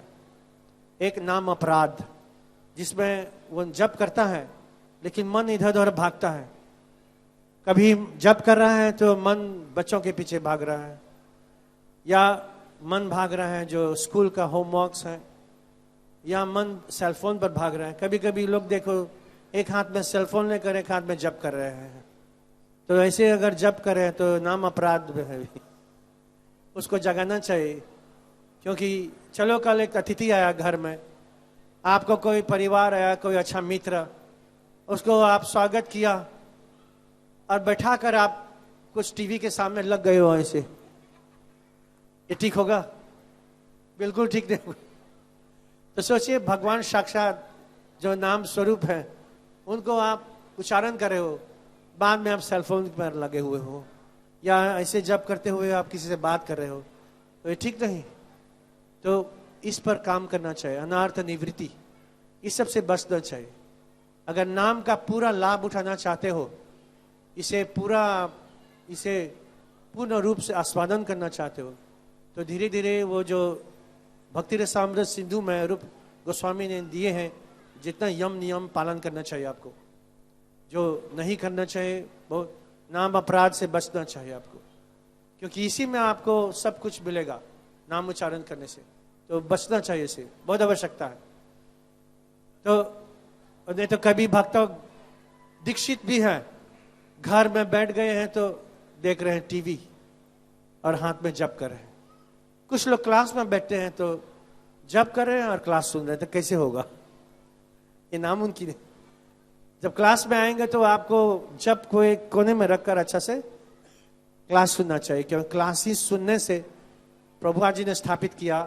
एक नाम अपराध, जिसमें वो जप करता है लेकिन मन इधर उधर भागता है। कभी जप कर रहा है तो मन बच्चों के पीछे भाग रहा है, या मन भाग रहा है जो स्कूल का होमवर्क्स है, या मन सेलफोन पर भाग रहा है। कभी कभी लोग देखो एक हाथ में सेलफोन लेकर एक हाथ में जप कर रहे हैं। तो ऐसे अगर जप करें तो नाम अपराध है, उसको जगाना चाहिए। क्योंकि चलो कल एक अतिथि आया घर में, आपको कोई परिवार आया, कोई अच्छा मित्र, उसको आप स्वागत किया और बैठा कर आप कुछ टीवी के सामने लग गए हो ऐसे, ये ठीक होगा? बिल्कुल ठीक नहीं होगा। तो सोचिए भगवान साक्षात जो नाम स्वरूप है उनको आप उच्चारण करे हो, बाद में आप सेलफोन पर लगे हुए हो, या ऐसे जप करते हुए आप किसी से बात कर रहे हो, तो ये ठीक नहीं। तो इस पर काम करना चाहिए। अनार्थ निवृत्ति, इस सब से बचना चाहिए। अगर नाम का पूरा लाभ उठाना चाहते हो, इसे पूर्ण रूप से आस्वादन करना चाहते हो, तो धीरे धीरे वो जो भक्ति रसामृत सिंधु में रूप गोस्वामी ने दिए हैं, जितना यम नियम पालन करना चाहिए आपको, जो नहीं करना चाहिए, बहुत नाम अपराध से बचना चाहिए आपको। क्योंकि इसी में आपको सब कुछ मिलेगा नाम उच्चारण करने से, तो बचना चाहिए, इसे बहुत आवश्यकता है। तो नहीं तो कभी भक्त दीक्षित भी है, घर में बैठ गए हैं तो देख रहे हैं टीवी और हाथ में जप कर रहे हैं। कुछ लोग क्लास में बैठते हैं तो जप कर रहे हैं और क्लास सुन रहे हैं, तो कैसे होगा? ये नामुमकिन है। जब क्लास में आएंगे तो आपको जप को एक कोने में रखकर अच्छा से क्लास सुनना चाहिए। क्योंकि क्लास ही सुनने से प्रभुपाद जी ने स्थापित किया,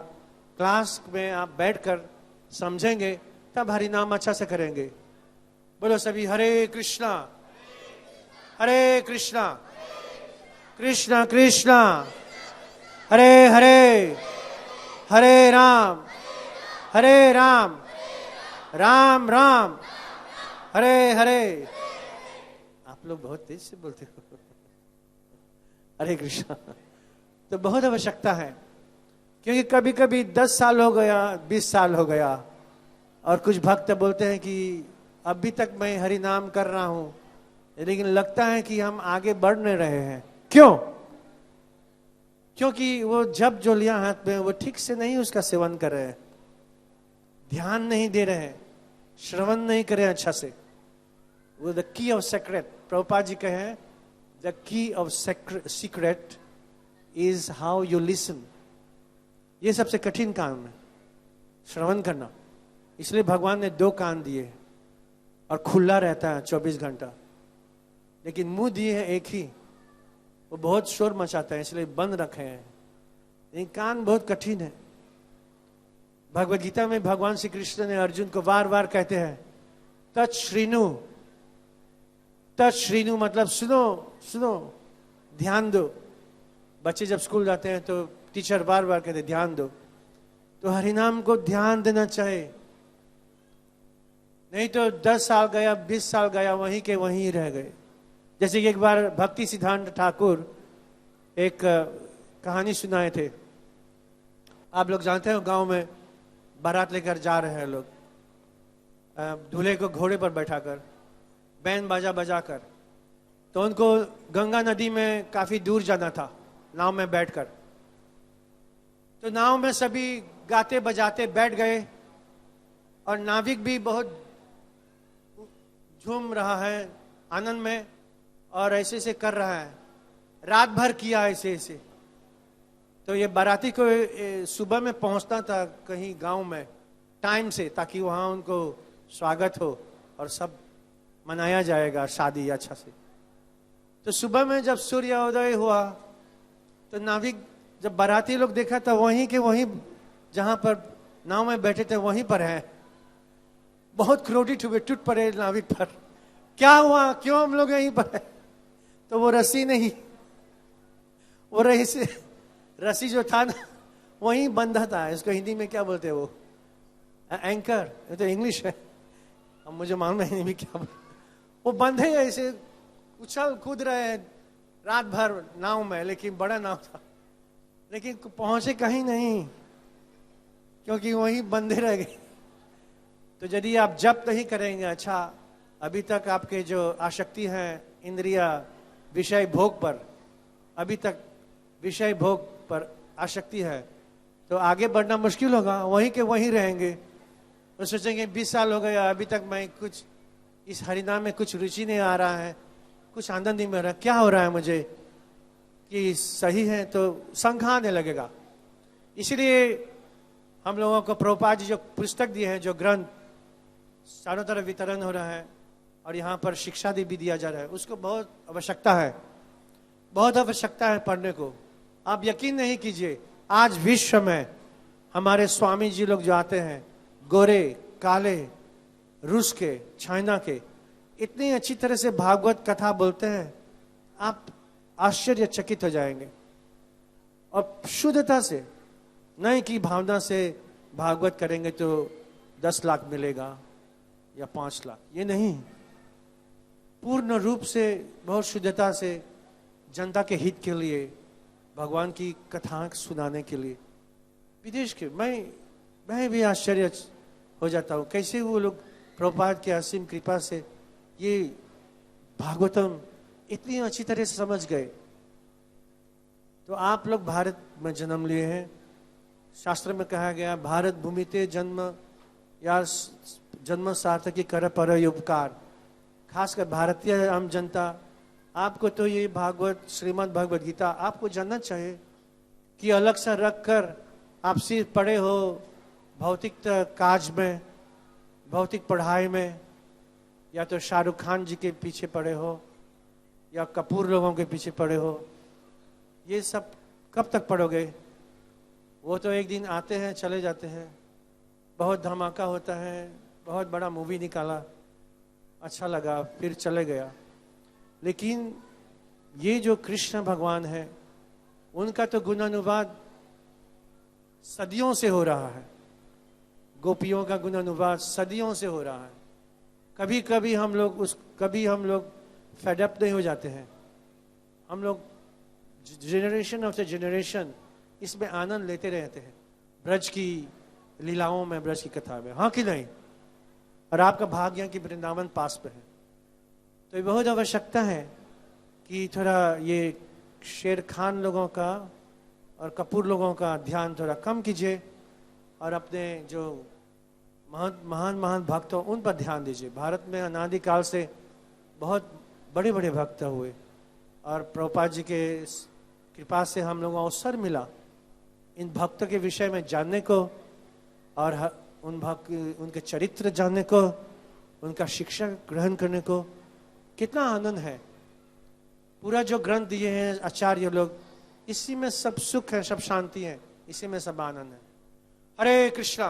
क्लास में आप बैठकर समझेंगे तब हरि नाम अच्छा से करेंगे। बोलो सभी हरे कृष्णा हरे कृष्णा कृष्णा कृष्णा हरे हरे हरे राम राम राम हरे हरे। आप लोग बहुत तेज से बोलते हो। हरे कृष्णा। तो बहुत आवश्यकता है, क्योंकि कभी कभी 10 साल हो गया, 20 साल हो गया, और कुछ भक्त बोलते हैं कि अभी तक मैं हरि नाम कर रहा हूं, लेकिन लगता है कि हम आगे बढ़ नहीं रहे हैं। क्यों? क्योंकि वो जब जो लिया हाथ में वो ठीक से नहीं उसका सेवन कर रहे हैं, ध्यान नहीं दे रहे हैं, श्रवण नहीं करे अच्छा से। वो the key of secret, Prabhupada ji कहे, the key of secret is how you listen. ये सबसे कठिन काम है, श्रवण करना। इसलिए भगवान ने 2 कान दिए और खुला रहता है 24 घंटा, लेकिन मुंह दिए है एक ही, वो बहुत शोर मचाता है, इसलिए बंद रखे हैं। लेकिन कान बहुत कठिन है। भगवद गीता में भगवान श्री कृष्ण ने अर्जुन को बार बार कहते हैं, तत् श्रीनु मतलब सुनो सुनो, ध्यान दो। बच्चे जब स्कूल जाते हैं तो टीचर बार बार कहते ध्यान दो, तो हरिनाम को ध्यान देना चाहिए। नहीं तो 10 साल गया, 20 साल गया, वहीं के वहीं रह गए। जैसे कि एक बार भक्ति सिद्धांत ठाकुर एक कहानी सुनाए थे। आप लोग जानते हो, गांव में बारात लेकर जा रहे हैं लोग, दूल्हे को घोड़े पर बैठाकर, बैंड बाजा बजाकर। तो उनको गंगा नदी में काफी दूर जाना था नाव में बैठकर। तो नाव में सभी गाते बजाते बैठ गए, और नाविक भी बहुत झूम रहा है आनंद में, और ऐसे ऐसे कर रहा है, रात भर किया ऐसे ऐसे। तो ये बाराती को सुबह में पहुंचना था कहीं गांव में टाइम से, ताकि वहां उनको स्वागत हो और सब मनाया जाएगा शादी अच्छा से। तो सुबह में जब सूर्योदय हुआ तो नाविक, जब बाराती लोग देखा तो वहीं के वहीं जहां पर नाव में बैठे थे वहीं पर है। बहुत क्रोधित हुए, टूट पड़े नाविक पर। क्या हुआ, क्यों हम लोग यहीं पर है? तो वो रस्सी नहीं, वो रस्सी जो था ना वहीं बंधा था। इसको हिंदी में क्या बोलते हैं, वो एंकर, ये तो इंग्लिश है, अब मुझे मालूम है नहीं क्या बोलते। वो बंधे ऐसे उछल कूद रहे हैं रात भर नाव में, लेकिन बड़ा नाव था, लेकिन पहुंचे कहीं नहीं, क्योंकि वहीं बंधे रह गए। तो यदि आप जप नहीं करेंगे, अच्छा अभी तक आपके जो आसक्ति है इंद्रिया विषय भोग पर, अभी तक विषय भोग पर आसक्ति है, तो आगे बढ़ना मुश्किल होगा, वहीं के वहीं रहेंगे। तो सोचेंगे 20 साल हो गया, अभी तक मैं कुछ इस हरिनाम में कुछ रुचि नहीं आ रहा है, कुछ आनंद नहीं मिल रहा, क्या हो रहा है मुझे, कि सही है, तो संख्या आने लगेगा। इसलिए हम लोगों को प्रभुपाद जी जो पुस्तक दिए हैं, जो ग्रंथ चारों तरफ वितरण हो रहा है और यहाँ पर शिक्षा भी दिया जा रहा है, उसको बहुत आवश्यकता है, बहुत आवश्यकता है पढ़ने को। आप यकीन नहीं कीजिए, आज विश्व में हमारे स्वामी जी लोग जो आते हैं, गोरे काले, रूस के, चाइना के, इतनी अच्छी तरह से भागवत कथा बोलते हैं, आप आश्चर्यचकित हो जाएंगे। और शुद्धता से, नहीं कि भावना से भागवत करेंगे तो 10 लाख मिलेगा या 5 लाख, ये नहीं। पूर्ण रूप से, बहुत शुद्धता से, जनता के हित के लिए, भगवान की कथा सुनाने के लिए। विदेश के, मैं भी आश्चर्य हो जाता हूँ, कैसे वो लोग प्रभुपाद की असीम कृपा से ये भागवतम इतनी अच्छी तरह से समझ गए। तो आप लोग भारत में जन्म लिए हैं, शास्त्र में कहा गया, भारत भूमि ते जन्म या जन्म सार्थकी कर पर उपकार। खासकर भारतीय आम जनता, आपको तो ये भागवत, श्रीमद् भगवद गीता आपको जानना चाहिए कि अलग से रख कर आप सिर्फ पढ़े हो भौतिक काज में, भौतिक पढ़ाई में, या तो शाहरुख खान जी के पीछे पड़े हो या कपूर लोगों के पीछे पड़े हो। ये सब कब तक पढ़ोगे? वो तो एक दिन आते हैं चले जाते हैं, बहुत धमाका होता है, बहुत बड़ा मूवी निकाला, अच्छा लगा, फिर चले गया। लेकिन ये जो कृष्ण भगवान है, उनका तो गुणानुवाद सदियों से हो रहा है। गोपियों का गुणानुवाद सदियों से हो रहा है। कभी कभी हम लोग फेड अप नहीं हो जाते हैं। हम लोग जनरेशन आफ्टर जनरेशन इसमें आनंद लेते रहते हैं, ब्रज की लीलाओं में, ब्रज की कथा में, हाँ कि नहीं? और आपका भाग्य है कि वृंदावन पास पे है। तो ये बहुत आवश्यकता है कि थोड़ा ये शेर खान लोगों का और कपूर लोगों का ध्यान थोड़ा कम कीजिए और अपने जो महान भक्त हो उन पर ध्यान दीजिए। भारत में अनादिकाल से बहुत बड़े बड़े भक्त हुए और प्रभुपाद जी के कृपा से हम लोगों को अवसर मिला इन भक्तों के विषय में जानने को और उनके चरित्र जानने को, उनका शिक्षा ग्रहण करने को। कितना आनंद है। पूरा जो ग्रंथ दिए हैं आचार्य लोग, इसी में सब सुख है, सब शांति है, इसी में सब आनंद है। हरे कृष्णा।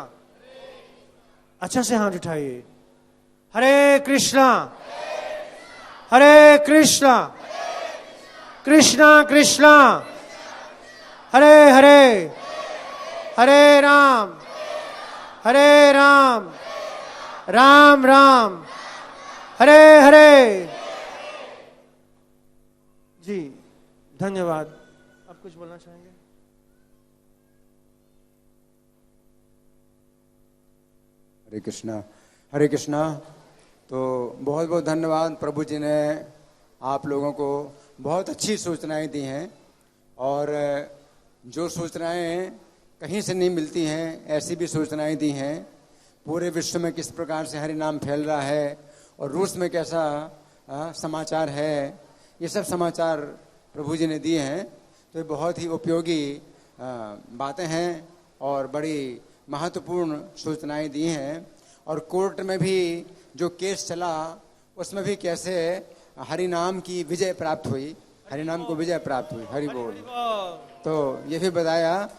अच्छा से हाथ उठाइए। हरे कृष्णा, हरे कृष्णा, कृष्णा कृष्णा, हरे हरे, हरे राम, हरे राम, राम राम, हरे हरे। जी धन्यवाद। आप कुछ बोलना चाहेंगे? हरे कृष्णा, हरे कृष्णा। तो बहुत बहुत धन्यवाद। प्रभु जी ने आप लोगों को बहुत अच्छी सूचनाएं दी हैं और जो सूचनाएं कहीं से नहीं मिलती हैं ऐसी भी सूचनाएं दी हैं। पूरे विश्व में किस प्रकार से हरि नाम फैल रहा है और रूस में कैसा समाचार है, ये सब समाचार प्रभु जी ने दिए हैं। तो ये बहुत ही उपयोगी बातें हैं और बड़ी महत्वपूर्ण सूचनाएं दी हैं। और कोर्ट में भी जो केस चला उसमें भी कैसे हरि नाम की विजय प्राप्त हुई, हरि नाम को विजय प्राप्त हुई। हरि बोल। तो ये भी बताया,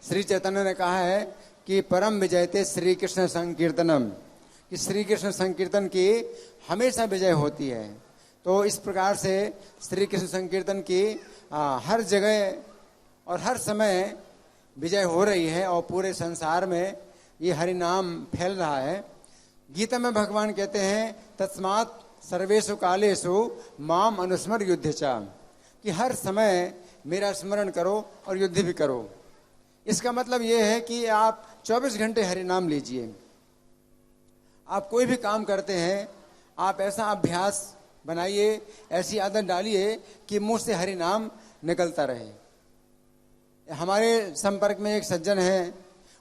श्री चैतन्य ने कहा है कि परम विजयते श्री कृष्ण संकीर्तनम, कि श्री कृष्ण संकीर्तन की हमेशा विजय होती है। तो इस प्रकार से श्री कृष्ण संकीर्तन की हर जगह और हर समय विजय हो रही है और पूरे संसार में ये हरि नाम फैल रहा है। गीता में भगवान कहते हैं तस्मात् सर्वेषु कालेषु माम अनुस्मर युद्ध चा, कि हर समय मेरा स्मरण करो और युद्ध भी करो। इसका मतलब ये है कि आप 24 घंटे हरि नाम लीजिए। आप कोई भी काम करते हैं, आप ऐसा अभ्यास बनाइए, ऐसी आदत डालिए कि मुंह से हरि नाम निकलता रहे। हमारे संपर्क में एक सज्जन हैं,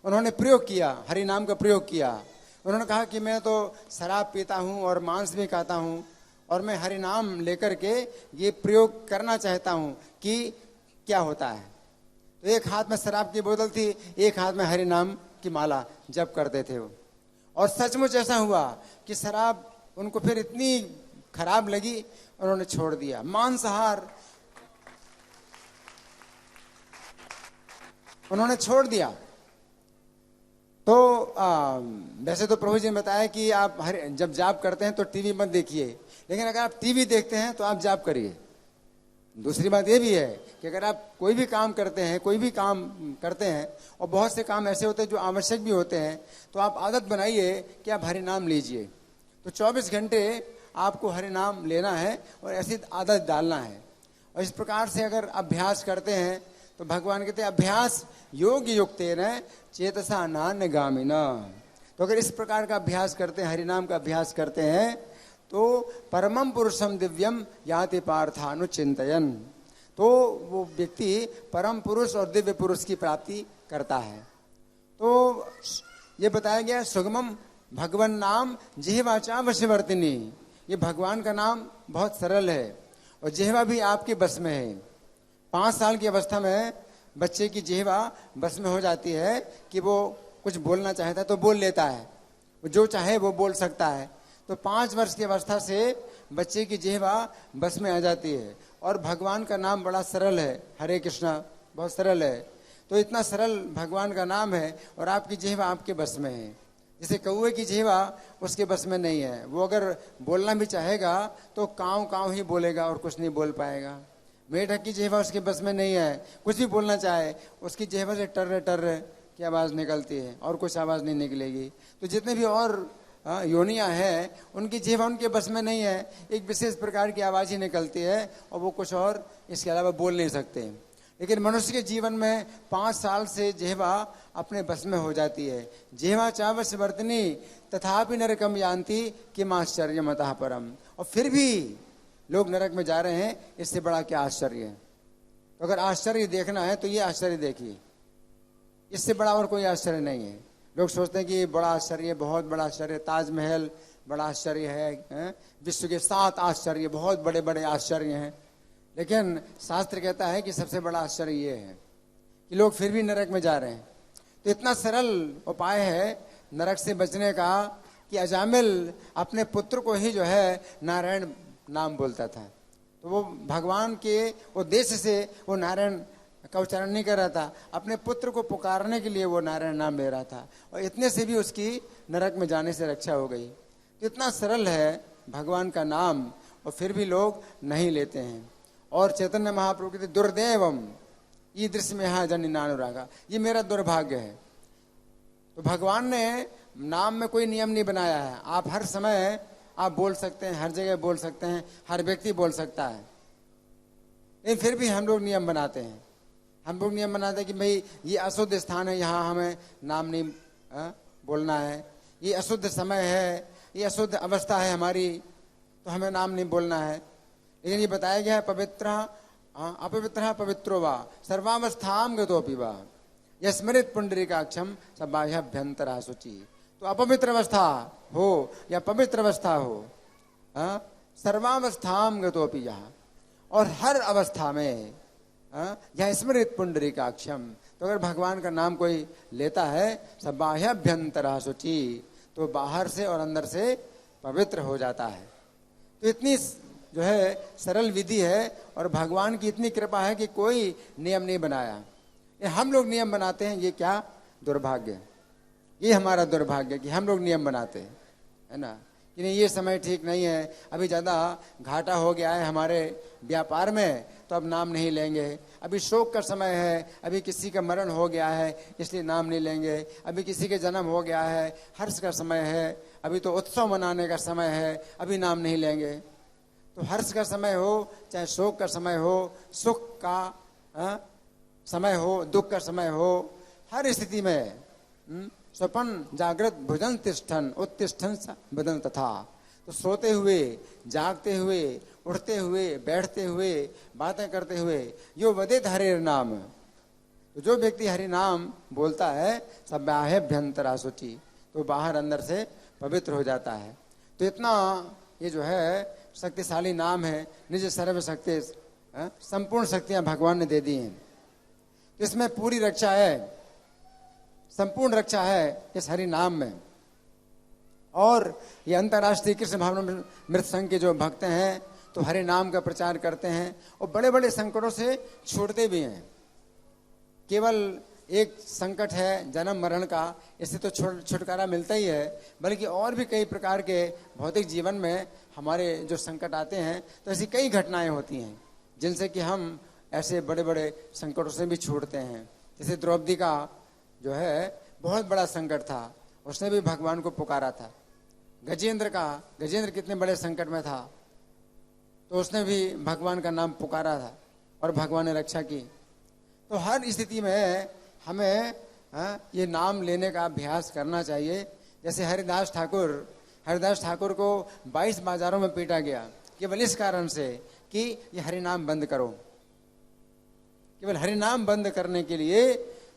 उन्होंने प्रयोग किया, हरि नाम का प्रयोग किया। उन्होंने कहा कि मैं तो शराब पीता हूँ और मांस भी खाता हूँ और मैं हरि नाम लेकर के ये प्रयोग करना चाहता हूँ कि क्या होता है। तो एक हाथ में शराब की बोतल थी, एक हाथ में हरि नाम की माला जप करते थे वो। और सचमुच ऐसा हुआ कि शराब उनको फिर इतनी खराब लगी, उन्होंने छोड़ दिया। मांसाहार उन्होंने छोड़ दिया। तो वैसे तो प्रभु जी ने बताया कि आप जब जाप करते हैं तो टीवी मत देखिए, लेकिन अगर आप टीवी देखते हैं तो आप जाप करिए। दूसरी बात ये भी है कि अगर आप कोई भी काम करते हैं, कोई भी काम करते हैं और बहुत से काम ऐसे होते हैं जो आवश्यक भी होते हैं, तो आप आदत बनाइए कि आप हरि नाम लीजिए। तो 24 घंटे आपको हरि नाम लेना है और ऐसी आदत डालना है। और इस प्रकार से अगर अभ्यास करते हैं तो भगवान कहते हैं अभ्यास योग युक्तेन चेतसा नान्यगामिना। तो अगर इस प्रकार का अभ्यास करते हैं, हरि नाम का अभ्यास करते हैं, तो परमम पुरुषम दिव्यम याति पार्थानुचिंतयन, तो वो व्यक्ति परम पुरुष और दिव्य पुरुष की प्राप्ति करता है। तो ये बताया गया सुगमम भगवन नाम जिह्वाचा वशवर्तिनी, ये भगवान का नाम बहुत सरल है और जिह्वा भी आपके बस में है। 5 साल की अवस्था में बच्चे की जिह्वा बस में हो जाती है कि वो कुछ बोलना चाहता है तो बोल लेता है, वो जो चाहे वो बोल सकता है। तो 5 वर्ष की अवस्था से बच्चे की जिह्वा बस में आ जाती है। और भगवान का नाम बड़ा सरल है, हरे कृष्णा बहुत सरल है। तो इतना सरल भगवान का नाम है और आपकी जिह्वा आपके बस में है। जैसे कौवे की जिह्वा उसके बस में नहीं है, वो अगर बोलना भी चाहेगा तो काँव काँव ही बोलेगा और कुछ नहीं बोल पाएगा। मेढक की जिह्वा उसके बस में नहीं है, कुछ भी बोलना चाहे उसकी जिह्वा से टर्र टर्र की आवाज़ निकलती है और कुछ आवाज़ नहीं निकलेगी। तो जितने भी और योनियां हैं उनकी जिह्वा उनके बस में नहीं है, एक विशेष प्रकार की आवाज़ ही निकलती है और वो कुछ और इसके अलावा बोल नहीं सकते। लेकिन मनुष्य के जीवन में 5 साल से जिह्वा अपने बस में हो जाती है। जिह्वा चावस वर्तनी तथापि नरकम यान्ति किम आश्चर्यम अतः परम। और फिर भी लोग नरक में जा रहे हैं, इससे बड़ा क्या आश्चर्य है। तो अगर आश्चर्य देखना है तो ये आश्चर्य देखिए, इससे बड़ा और कोई आश्चर्य नहीं है। लोग सोचते हैं कि ये बड़ा आश्चर्य, बहुत बड़ा आश्चर्य, ताजमहल बड़ा आश्चर्य है, विश्व के 7 आश्चर्य बहुत बड़े बड़े आश्चर्य हैं। लेकिन शास्त्र कहता है कि सबसे बड़ा आश्चर्य ये है कि लोग फिर भी नरक में जा रहे हैं। तो इतना सरल उपाय है नरक से बचने का कि अजामिल अपने पुत्र को ही जो है नारायण नाम बोलता था। तो वो भगवान के उद्देश्य से वो नारायण का उच्चारण नहीं कर रहा था, अपने पुत्र को पुकारने के लिए वो नारायण नाम ले रहा था, और इतने से भी उसकी नरक में जाने से रक्षा हो गई। तो इतना सरल है भगवान का नाम, और फिर भी लोग नहीं लेते हैं। और चैतन्य महाप्रभु कहते दुर्दैवम ये दृश्य में यहाँ जन नानुरागा, ये मेरा दुर्भाग्य है। तो भगवान ने नाम में कोई नियम नहीं बनाया है। आप हर समय आप बोल सकते हैं, हर जगह बोल सकते हैं, हर व्यक्ति बोल सकता है। लेकिन फिर भी हम लोग नियम बनाते हैं। हम लोग नियम बनाते हैं कि भाई ये अशुद्ध स्थान है, यहाँ हमें नाम नहीं बोलना है, ये अशुद्ध समय है, ये अशुद्ध अवस्था है हमारी, तो हमें नाम नहीं बोलना है। लेकिन ये बताया गया है पवित्र अपवित्र पवित्रो वा सर्वावस्थाम गतोपि वा यस्मृत पुंडरीकाक्षम सबाह्यभ्यंतरा शुचि। तो अपवित्र अवस्था हो या पवित्र अवस्था हो, सर्वावस्थाम गतोपि यहाँ, और हर अवस्था में यह स्मृत पुंडरीकाक्षम। तो अगर भगवान का नाम कोई लेता है सबाह्यभ्यंतरा शुचि, तो बाहर से और अंदर से पवित्र हो जाता है। तो इतनी जो है सरल विधि है, और भगवान की इतनी कृपा है कि कोई नियम नहीं बनाया। ये हम लोग नियम बनाते हैं, ये क्या दुर्भाग्य, ये हमारा दुर्भाग्य कि हम लोग नियम बनाते हैं, है ना, कि नहीं ये समय ठीक नहीं है, अभी ज़्यादा घाटा हो गया है हमारे व्यापार में, तो अब नाम नहीं लेंगे। अभी शोक का समय है, अभी किसी का मरण हो गया है इसलिए नाम नहीं लेंगे। अभी किसी के जन्म हो गया है, हर्ष का समय है, अभी तो उत्सव मनाने का समय है, अभी नाम नहीं लेंगे। तो हर्ष का समय हो चाहे शोक का समय हो, सुख का समय हो, दुख का समय हो, हर स्थिति में स्वपन जागृत भुजन तिष्ठन उत्तिष्ठन बदन तथा। तो सोते हुए, जागते हुए, उठते हुए, बैठते हुए, बातें करते हुए यो वदेत हरे नाम। तो जो व्यक्ति हरि नाम बोलता है सब बाह्यभ्यंतरा शुचि, तो बाहर अंदर से पवित्र हो जाता है। तो इतना ये जो है शक्तिशाली नाम है, निज सर्व शक्ति, संपूर्ण शक्तियां भगवान ने दे दी हैं। तो इसमें पूरी रक्षा है, संपूर्ण रक्षा है इस हरि नाम में। और ये अंतर्राष्ट्रीय कृष्ण भावनामृत संघ के जो भक्त हैं तो हरि नाम का प्रचार करते हैं, और बड़े बड़े संकटों से छूटते भी हैं। केवल एक संकट है जन्म मरण का, इससे तो छुटकारा मिलता ही है, बल्कि और भी कई प्रकार के भौतिक जीवन में हमारे जो संकट आते हैं, तो ऐसी कई घटनाएं होती हैं जिनसे कि हम ऐसे बड़े बड़े संकटों से भी छूटते हैं। जैसे द्रौपदी का जो है बहुत बड़ा संकट था, उसने भी भगवान को पुकारा था। गजेंद्र कितने बड़े संकट में था, तो उसने भी भगवान का नाम पुकारा था और भगवान ने रक्षा की। तो हर स्थिति में हमें ये नाम लेने का अभ्यास करना चाहिए। जैसे हरिदास ठाकुर को 22 बाजारों में पीटा गया केवल इस कारण से कि ये हरिनाम बंद करो। केवल हरिनाम बंद करने के लिए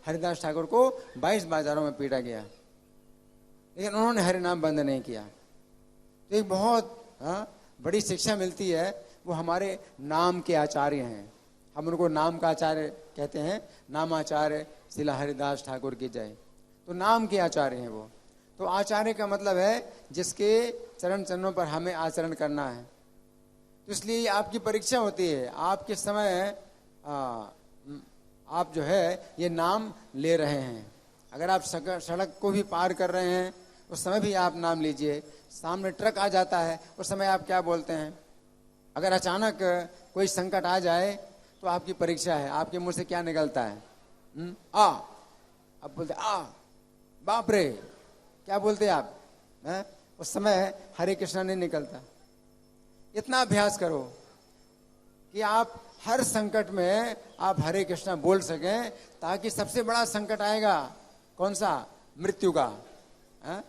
हरिदास ठाकुर को 22 बाजारों में पीटा गया, लेकिन उन्होंने हरिनाम बंद नहीं किया। तो एक बहुत बड़ी शिक्षा मिलती है, वो हमारे नाम के आचार्य हैं। हम उनको नाम का आचार्य कहते हैं, नामाचार्य शिला हरिदास ठाकुर की जय। तो नाम के आचार्य हैं वो। तो आचार्य का मतलब है जिसके चरण चरणों पर हमें आचरण करना है। तो इसलिए आपकी परीक्षा होती है, आप किस समय आप जो है ये नाम ले रहे हैं। अगर आप सड़क को भी पार कर रहे हैं उस समय भी आप नाम लीजिए। सामने ट्रक आ जाता है उस समय आप क्या बोलते हैं। अगर अचानक कोई संकट आ जाए तो आपकी परीक्षा है, आपके मुंह से क्या निकलता है? आ, अब बोलते आ, बाप रे, क्या बोलते आप? हैं? उस समय हरे कृष्णा नहीं निकलता। इतना अभ्यास करो कि आप हर संकट में आप हरे कृष्णा बोल सकें, ताकि सबसे बड़ा संकट आएगा कौन सा? मृत्यु का। है?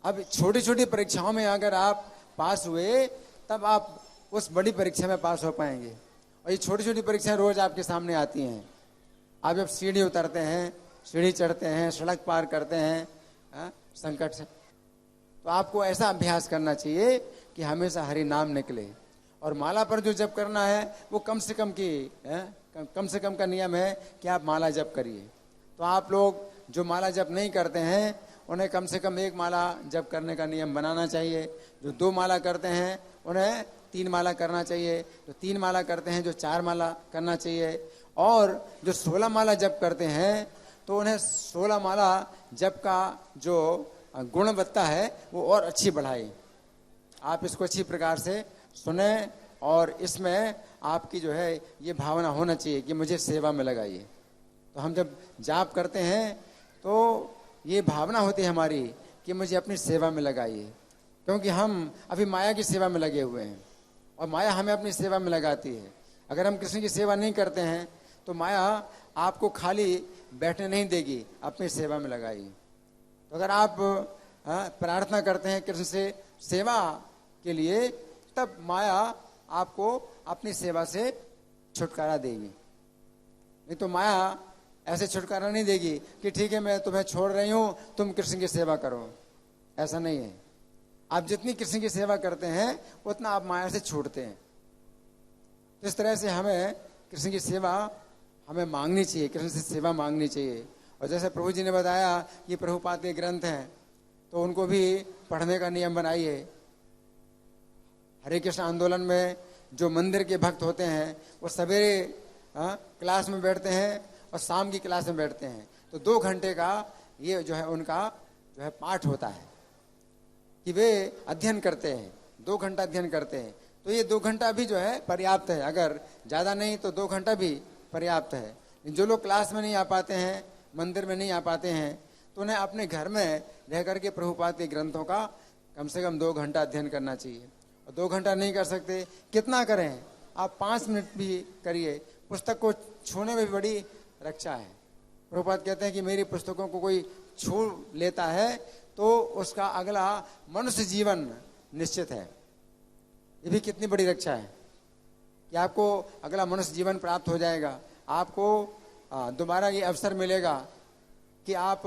अब छोटी छोटी परीक्षाओं में अगर आप पास हुए, तब आप उस बड़ी परीक्षा में पास हो पाएंगे। और ये छोटी छोटी परीक्षाएं रोज आपके सामने आती हैं। आप जब सीढ़ी उतरते हैं, सीढ़ी चढ़ते हैं, सड़क पार करते हैं संकट से, तो आपको ऐसा अभ्यास करना चाहिए कि हमेशा हरि नाम निकले। और माला पर जो जप करना है वो कम से कम का नियम है कि आप माला जप करिए। तो आप लोग जो माला जप नहीं करते हैं, उन्हें कम से कम 1 माला जप करने का नियम बनाना चाहिए। जो 2 माला करते हैं उन्हें 3 माला करना चाहिए। जो 3 माला करते हैं जो 4 माला करना चाहिए। और जो 16 माला जप करते हैं तो उन्हें 16 माला जप का जो गुणवत्ता है वो और अच्छी बढ़ाए। आप इसको अच्छी प्रकार से सुने और इसमें आपकी जो है ये भावना होना चाहिए कि मुझे सेवा में लगाइए। तो हम जब जाप करते हैं तो ये भावना होती है हमारी कि मुझे अपनी सेवा में लगाइए, क्योंकि हम अभी माया की सेवा में लगे हुए हैं और माया हमें अपनी सेवा में लगाती है। अगर हम कृष्ण की सेवा नहीं करते हैं तो माया आपको खाली बैठने नहीं देगी, अपनी सेवा में लगाइए। तो अगर आप प्रार्थना करते हैं कृष्ण से सेवा के लिए, तब माया आपको अपनी सेवा से छुटकारा देगी। नहीं तो माया ऐसे छुटकारा नहीं देगी कि ठीक है मैं तुम्हें छोड़ रही हूं, तुम कृष्ण की सेवा करो। ऐसा नहीं है। आप जितनी कृष्ण की सेवा करते हैं उतना आप माया से छूटते हैं। तो इस तरह से हमें कृष्ण की सेवा हमें मांगनी चाहिए, कृष्ण से सेवा मांगनी चाहिए। और जैसे प्रभु जी ने बताया कि प्रभुपाद के ग्रंथ हैं तो उनको भी पढ़ने का नियम बनाइए। हरे कृष्ण आंदोलन में जो मंदिर के भक्त होते हैं वो सवेरे क्लास में बैठते हैं और शाम की क्लास में बैठते हैं। तो 2 घंटे का ये जो है उनका जो है पाठ होता है कि वे अध्ययन करते हैं, 2 घंटा अध्ययन करते हैं। तो ये 2 घंटा भी जो है पर्याप्त है, अगर ज़्यादा नहीं तो 2 घंटा भी पर्याप्त है। जो लोग क्लास में नहीं आ पाते हैं, मंदिर में नहीं आ पाते हैं, तो उन्हें अपने घर में रह करके प्रभुपाद के ग्रंथों का कम से कम 2 घंटा अध्ययन करना चाहिए। और 2 घंटा नहीं कर सकते, कितना करें आप 5 मिनट भी करिए। पुस्तक को छूने में भी बड़ी रक्षा है। प्रभुपाद कहते हैं कि मेरी पुस्तकों को कोई छू लेता है तो उसका अगला मनुष्य जीवन निश्चित है। ये भी कितनी बड़ी रक्षा है कि आपको अगला मनुष्य जीवन प्राप्त हो जाएगा। आपको दोबारा ये अवसर मिलेगा कि आप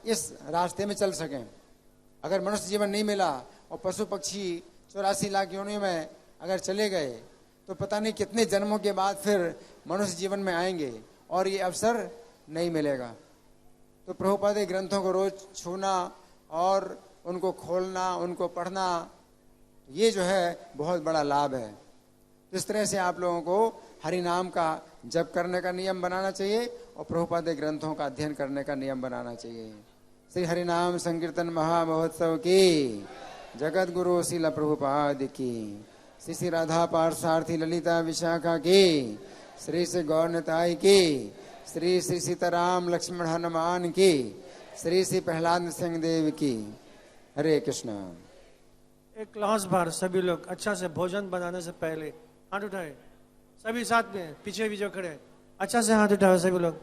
इस रास्ते में चल सकें। अगर मनुष्य जीवन नहीं मिला और पशु पक्षी 84 लाख योनियों में अगर चले गए तो पता नहीं कितने जन्मों के बाद फिर मनुष्य जीवन में आएंगे और ये अवसर नहीं मिलेगा। तो प्रभुपाद के ग्रंथों को रोज छूना और उनको खोलना, उनको पढ़ना, ये जो है बहुत बड़ा लाभ है। तो इस तरह से आप लोगों को हरि नाम का जप करने का नियम बनाना चाहिए और प्रभुपाद के ग्रंथों का अध्ययन करने का नियम बनाना चाहिए। श्री हरि नाम संकीर्तन महामहोत्सव की, जगत गुरु शिला प्रभुपाद की, श्री श्री राधा पार्थसारथी ललिता विशाखा की, श्री श्री गौरताई की, श्री श्री सीताराम लक्ष्मण हनुमान की, श्री श्री प्रहलाद सिंह देव की। हरे कृष्ण। एक लास्ट बार सभी लोग अच्छा से भोजन बनाने से पहले हाथ उठाए, सभी साथ में, पीछे भी जो खड़े अच्छा से हाथ उठाओ सभी लोग।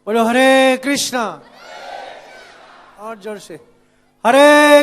बोलो हरे कृष्णा, और जोर से हरे